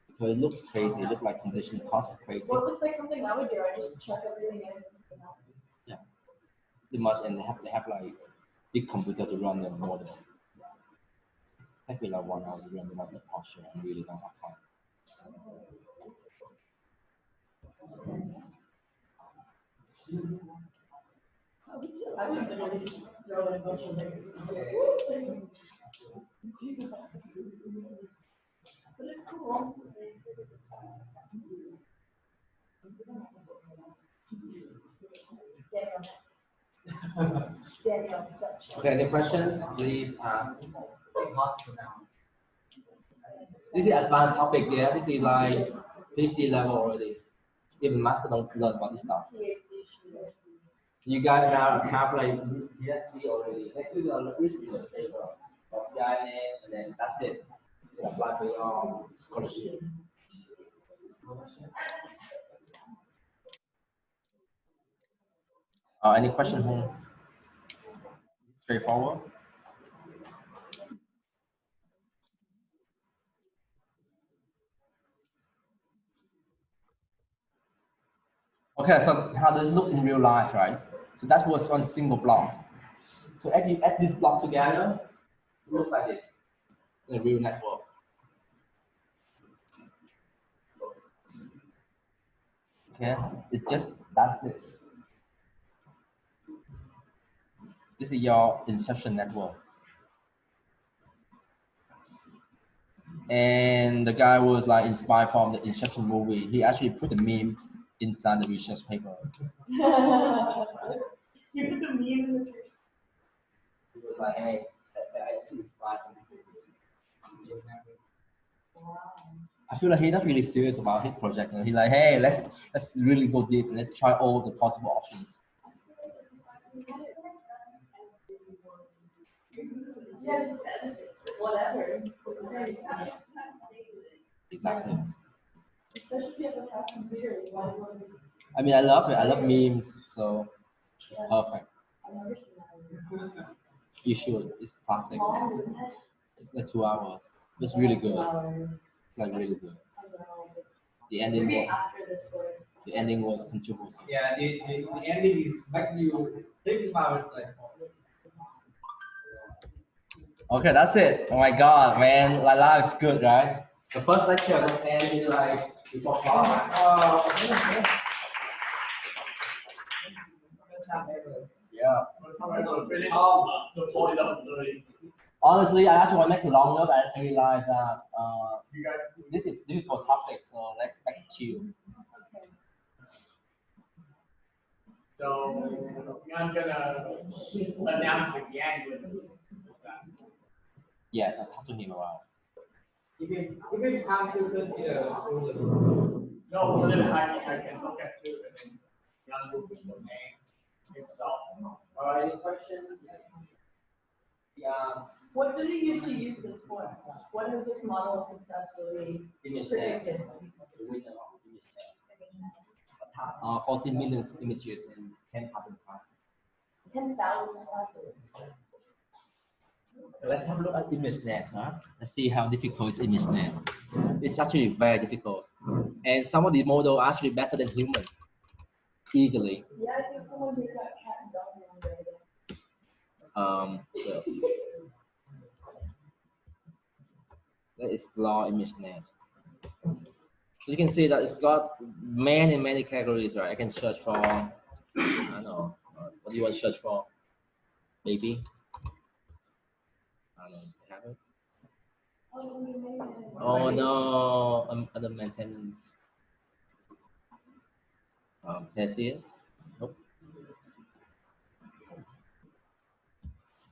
because it looks crazy. It looks like condition cost is crazy. Well, it looks like something I would do. I just check everything in. Yeah, too much, and they have like big computer to run the model. Take me like 1 hour to run the model posture. I really don't have time. I would literally throw in a bunch of things. But it's cool. Daniel, such. Okay, any questions? Please ask. This is advanced topics, yeah. This is like PhD level already. Even master don't learn about this stuff. You guys now have like PhD already. Let's do the research paper or CNN, and then that's it. You apply for your scholarship. Any question here? Straightforward. Okay, so how does it look in real life, right? So that was one single block. So if you add this block together, it looks like this in a real network. Okay, that's it. This is your inception network. And the guy was like inspired from the Inception movie. He actually put the meme inside the research paper. You put the meme in the picture. He was like, hey, I see inspired from this movie. Wow. I feel like he's not really serious about his project. He's like, hey, let's really go deep and let's try all the possible options. Yes, whatever. Exactly. Especially if you have a fast computer. I mean, I love it. I love memes, so it's perfect. I've never seen that. You should. It's classic. Long, isn't it? It's like 2 hours. It's really good. 2 hours. It's like really good. I know. The ending Maybe was after this was. the ending was controversial. Yeah, the ending is like you think about it like. Okay, that's it. Oh my god, man, like life's good, right? The first lecture just ended like before class. Yeah. The point of learning. Honestly, I actually want to make it longer, but I realized that this is difficult topic, so let's make it chill. So I'm gonna announce the gang winners. Yes, I talked to him around. Even time to consider. No, for then I can look at two and then young group will name himself. Alright, any questions? Yes. What do they usually use this for? What has this model of success really Image predicted? The winner of image 14 million images and 10,000 classes. 10,000 classes. Let's have a look at ImageNet. Huh? Let's see how difficult is ImageNet. It's actually very difficult. And some of the models are actually better than human. Easily. Yeah, I think someone made that cat and dog one day. So let's explore ImageNet. So you can see that it's got many categories, right? I can search for, I don't know, what do you want to search for? Maybe. I don't know, have it? Oh no, under maintenance. Can I see it? Nope.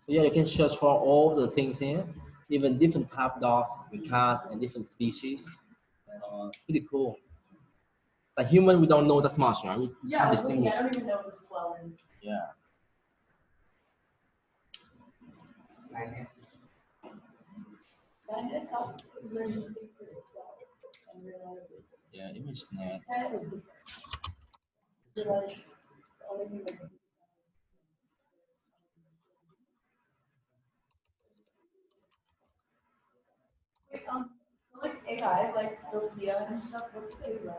So yeah, you can search for all the things here, even different type of dogs, and cats, and different species. Pretty cool. Like human, we don't know that much, right? We Yeah, can't I distinguish. don't even know what the swell is. Yeah. And it helps learn to think for itself and realize it. Yeah, ImageNet. So like, all of you like, wait, so like AI, like Sophia and stuff, what do they run?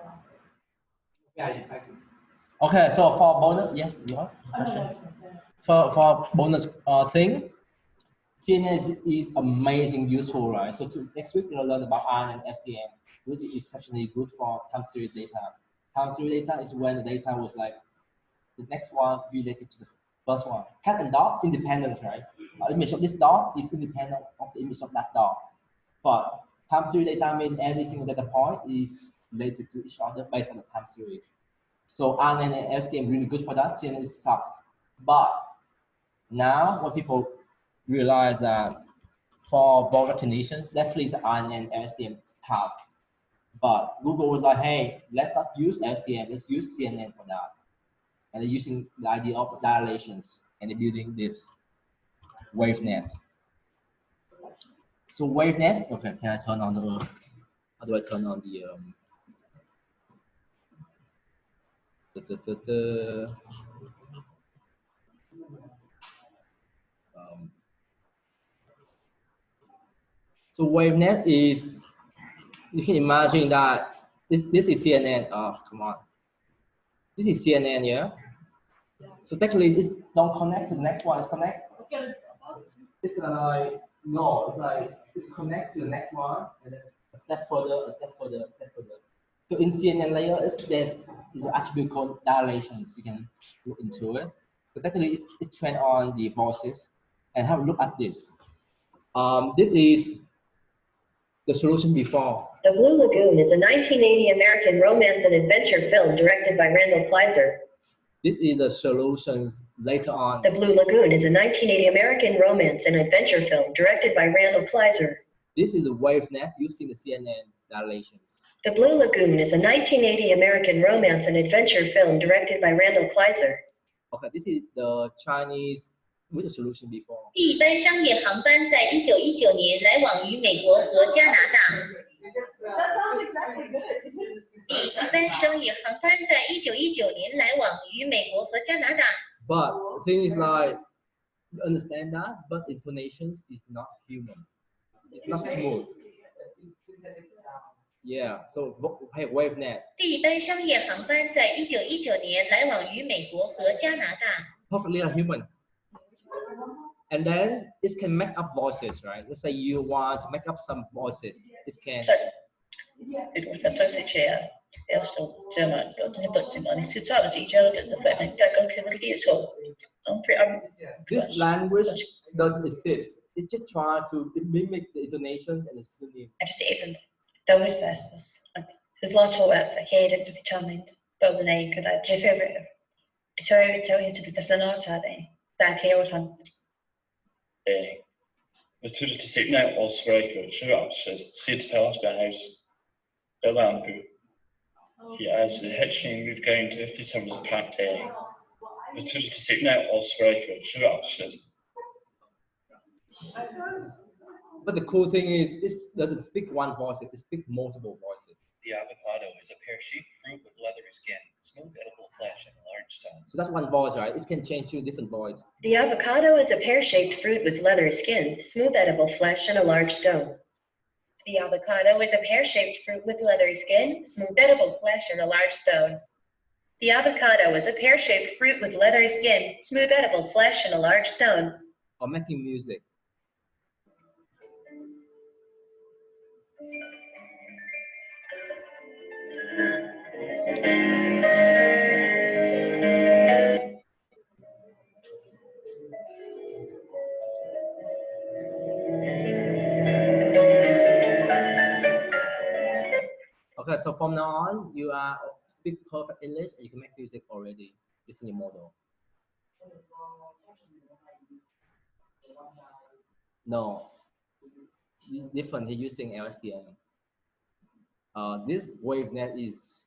Yeah, exactly. Okay, so for bonus, yes, you have I don't questions? know. For bonus thing, CNN is amazing, useful, right? So next week we'll learn about RNN and SDM, which is exceptionally good for time series data. Time series data is when the data was like the next one related to the first one. Cat and dog, independent, right? Image of this dog is independent of the image of that dog. But time series data means every single data point is related to each other based on the time series. So RNN and SDM really good for that. CNN sucks. But now when people realize that for voice recognition, definitely is RNN and SDM task. But Google was like, hey, let's not use SDM, let's use CNN for that. And they're using the idea of dilations and they're building this WaveNet. So WaveNet, okay, can I turn on the, how do I turn on the, so WaveNet is, you can imagine that this is CNN. Oh, come on. This is CNN, yeah? So technically, it don't connect to the next one. It's connect. It's gonna like, no, it's like, it's connect to the next one, and then a step further, a step further, a step further. So in CNN layer, there's an attribute called dilations. You can look into it. But technically, it trained on the voices. And have a look at this. This is the solution before. The Blue Lagoon is a 1980 American romance and adventure film directed by Randall Kleiser. This is the solutions later on. The Blue Lagoon is a 1980 American romance and adventure film directed by Randall Kleiser. This is the WaveNet using the CNN dilations. The Blue Lagoon is a 1980 American romance and adventure film directed by Randall Kleiser. Okay, this is the Chinese with the solution before. 第一班商业航班在1919年来往于美国和加拿大。 That sounds exactly good. 第一班商业航班在1919年来往于美国和加拿大。 But the thing is like, you understand that, but intonations is not human. It's not smooth. Yeah, so hey, WaveNet. 第一班商业航班在1919年来往于美国和加拿大。 Perfectly human. And then it can make up voices, right? Let's say you want to make up some voices. It can. This language doesn't exist. It just try to mimic the intonation and the synonym. There's lots of work that he did to be charming. But the name could I jiffy over it. It's very to be the not that he would hunt. Betyder det när Oswald sitt hus Belangu. He has the hatching with going to 50 was part day. Betyder det när Oswald But the cool thing is, it doesn't speak one voice, it speaks multiple voices. The avocado is a pear-shaped fruit with leathery skin, smooth edible flesh, and a large stone. So that's one voice, right? It can change to different voice. The avocado is a pear-shaped fruit with leathery skin, smooth edible flesh, and a large stone. The avocado is a pear-shaped fruit with leathery skin, smooth edible flesh, and a large stone. The avocado is a pear-shaped fruit with leathery skin, smooth edible flesh, and a large stone. Or making music. Okay, so from now on, you speak perfect English and you can make music already using your model. No, different. He's using LSTM. This WaveNet is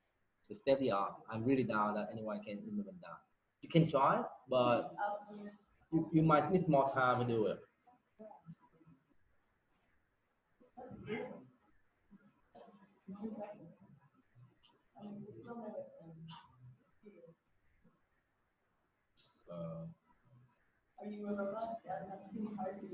the state of the art. I'm really down that anyone can implement that. You can try, but you might need more time to do it. Are you a robot? That seems hard to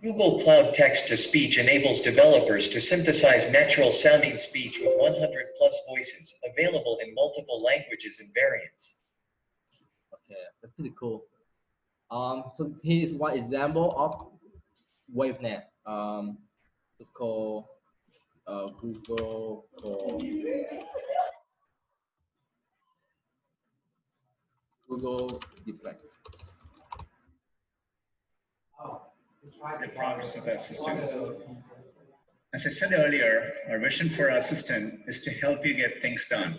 Google Cloud Text-to-Speech enables developers to synthesize natural-sounding speech with 100+ voices, available in multiple languages and variants. Okay, that's pretty cool. So here's one example of WaveNet. It's called Google Duplex. The progress of the assistant. As I said earlier, our vision for our assistant is to help you get things done.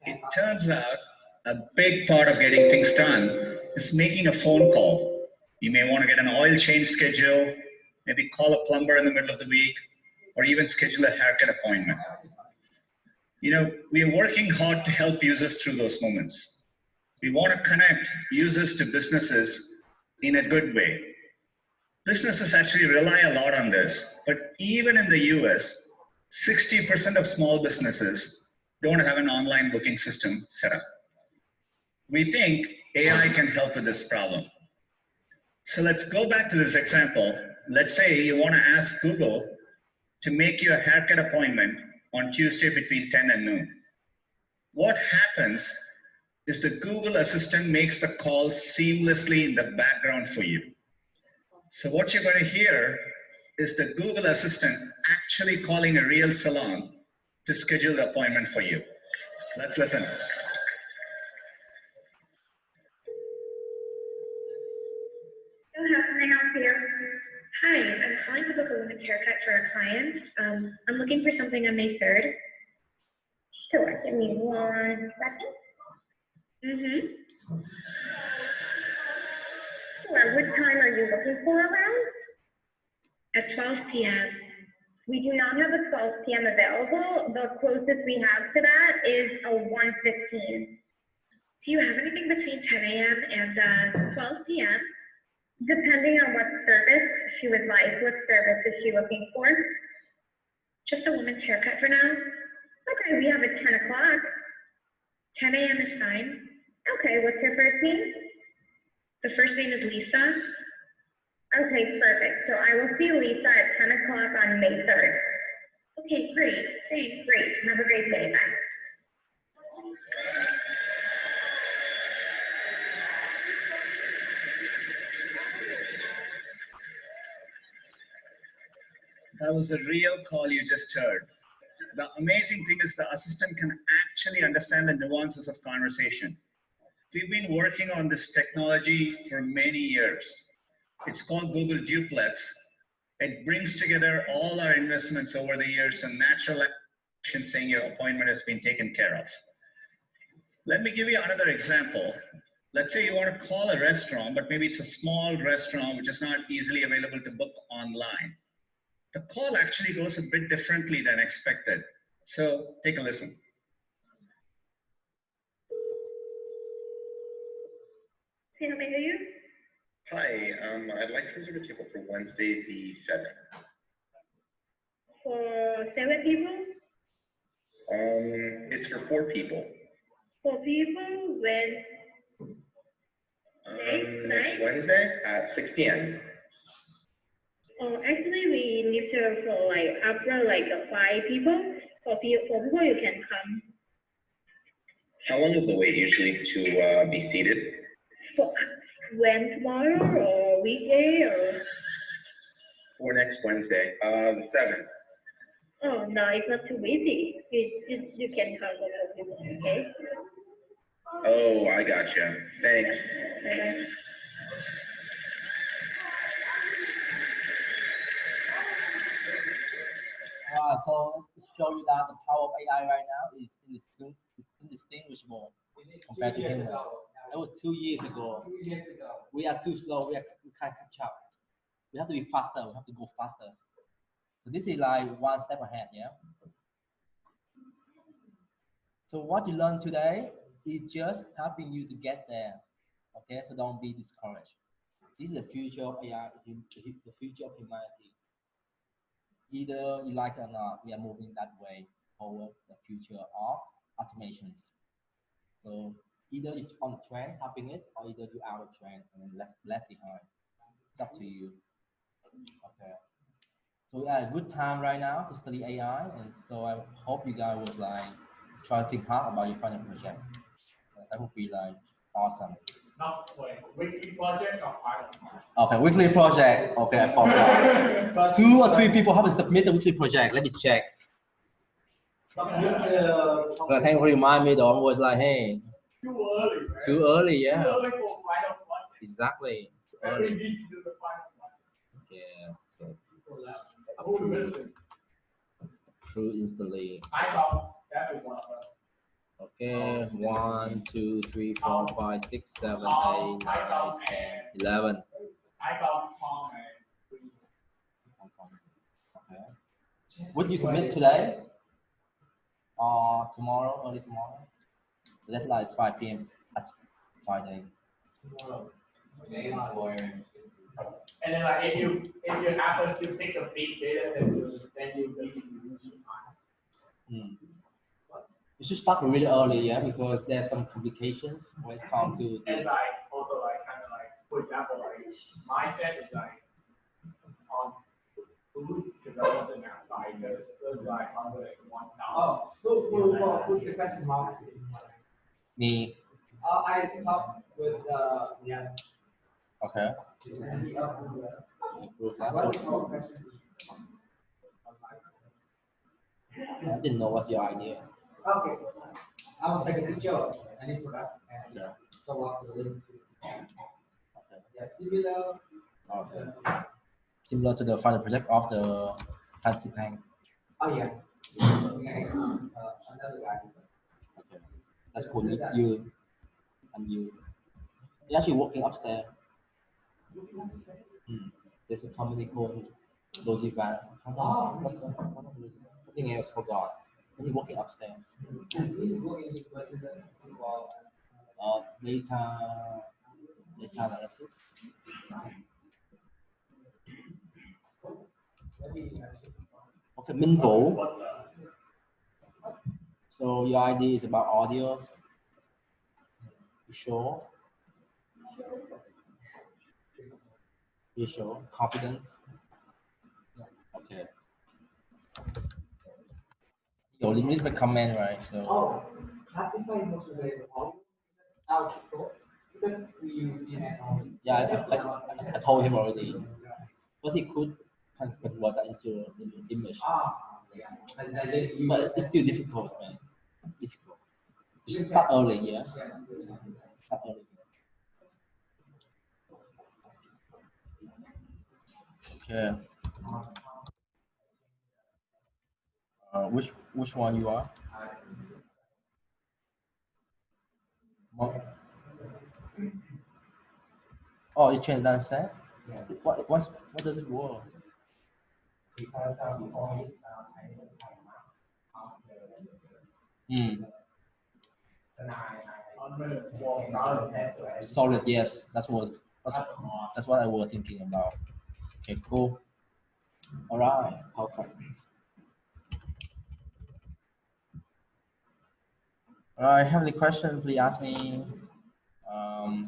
It turns out a big part of getting things done is making a phone call. You may want to get an oil change schedule, maybe call a plumber in the middle of the week, or even schedule a haircut appointment. You know, we are working hard to help users through those moments. We want to connect users to businesses in a good way. Businesses actually rely a lot on this, but even in the US, 60% of small businesses don't have an online booking system set up. We think AI can help with this problem. So let's go back to this example. Let's say you want to ask Google to make you a haircut appointment on Tuesday between 10 and noon. What happens is the Google Assistant makes the call seamlessly in the background for you. So what you're going to hear is the Google Assistant actually calling a real salon to schedule the appointment for you. Let's listen. How can I help you? Hi, I'm calling to book a women's haircut for a client. I'm looking for something on May 3rd. Sure, give me 1 second. Sure, what time are you looking for around? At 12 p.m. We do not have a 12 p.m. available. The closest we have to that is a 1:15. Do you have anything between 10 a.m. and 12 p.m.? Depending on what service she would like. What service is she looking for? Just a woman's haircut for now? Okay, we have at 10 o'clock. 10 a.m. is fine. Okay, what's her first name? The first name is Lisa. Okay, perfect. So I will see Lisa at 10 o'clock on May 3rd. Okay, great. Thanks, great. Have a great day. Bye. That was a real call you just heard. The amazing thing is the assistant can actually understand the nuances of conversation. We've been working on this technology for many years. It's called Google Duplex. It brings together all our investments over the years and natural action saying your appointment has been taken care of. Let me give you another example. Let's say you want to call a restaurant, but maybe it's a small restaurant which is not easily available to book online. The call actually goes a bit differently than expected. So take a listen. Can I hear you? Hi, I'd like to reserve a table for Wednesday the 7th. For 7 people? It's for 4 people. 4 people? When? Next Wednesday at 6 p.m. Oh, actually, we need to for like after like 5 people. For people you can come. How long is the wait usually to be seated? For when, tomorrow or weekday or? For next Wednesday, the 7th. Oh no, it's not too busy. You can come with people, okay? Oh, I gotcha. Thanks. Okay. So let's show you that the power of AI right now is indistinguishable compared to human. That was 2 years ago. We are too slow. We can't catch up. We have to be faster. We have to go faster. So this is like one step ahead, yeah. So what you learned today is just helping you to get there. Okay, so don't be discouraged. This is the future of AI, the future of humanity. Either you like it or not, we are moving that way over the future of automations. So either it's on the trend, helping it, or either you out of trend and left behind. It's up to you. Okay. So we had a good time right now to study AI, and so I hope you guys would like try to think hard about your final project. That would be like awesome. Not like weekly project or final project? Okay, weekly project. Okay, I forgot. 2 or 3 people haven't submitted the weekly project. Let me check. Okay, thank you for reminding me though. I was like, hey. Too early. Right? Too early, yeah. Too early for final project. Exactly. Every need to do the final project. Yeah. So approve. Approve instantly. I thought that was one of them. Okay, 1, 2, 3, 4, 5, 6, 7, 8, 9, 10, 11. I got Tom and okay. Would you submit today? Or tomorrow, early tomorrow? The deadline is 5 p.m. at Friday. Tomorrow. And then like if you happen to pick a big data, then you basically lose your time. You should start really early, yeah, because there's some complications when it comes to. And like also like kind of like, for example, like my set is like on food because I want to buy because it's like under 1,000. Oh, who's the question mark? Me. I talked with yeah. Okay. I didn't know what's your idea. Okay. I will take a picture of any product and so what the link to. Okay. Yeah, similar. Okay. similar to the final project of the fancy bank. Oh yeah. Okay, that's cool. You and you. You're actually walking upstairs. There's a company called Rosivan. Something else, forgot. But he's walking upstairs. Data analysis. Okay, Minbo. So your idea is about audios. You sure? You sure? Confidence? Okay. You limit the comment, right? So. Classify most of the audio out because we use CNN only. Yeah, I told him already, but he could convert that into image. But it's still difficult, man. Difficult. You should start early, yeah. Start early. Okay. Which one you are? Oh, you changed that set? What does it work? Solid, yes. That's what I was thinking about. Okay, cool. All right, perfect. All right, have any questions? Please ask me.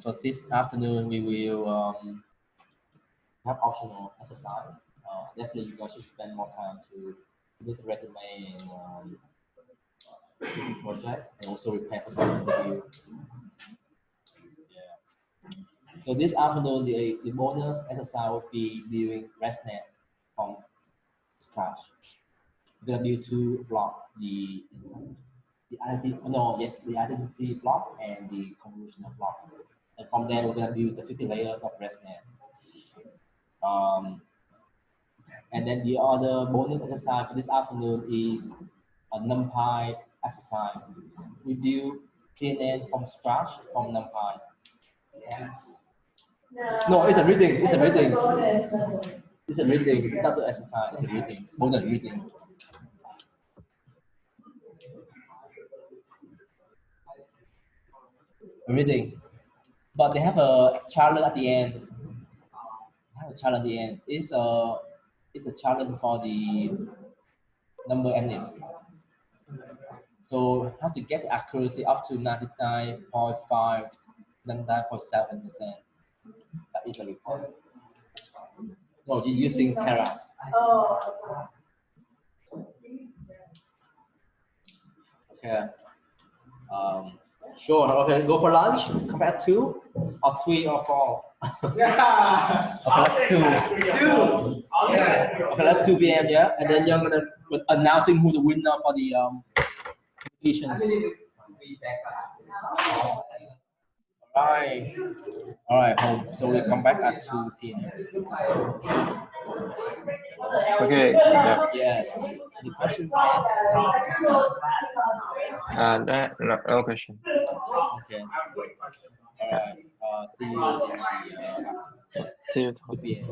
So this afternoon we will have optional exercise. Definitely, you guys should spend more time to use resume and project, and also prepare for the interview. Yeah. So this afternoon, the bonus exercise will be doing ResNet from scratch. We're gonna do two blocks: the identity block and the convolutional block. And from there, we're gonna use the 50 layers of ResNet. And then the other bonus exercise for this afternoon is a NumPy exercise. We do CNN from scratch from NumPy. No, it's a reading. It's a reading. It's a reading. It's not the exercise. It's a reading. It's bonus reading. Reading. But they have a challenge at the end. It's a challenge for the number entities. So have to get the accuracy up to 99.5, 99.7%. That is a report. No, you're using Keras. Okay. Sure. Okay, go for lunch. Come back 2 or 3 or 4. Yeah. Okay, that's 2. 2. Okay, that's 2 p.m. Yeah, and then you're gonna announcing who's the winner for the competitions. All right, home. So we come back at 2 p.m. Okay. Yeah. Yes. Any questions? No question. Okay. All right. See you. See you. 2 p.m.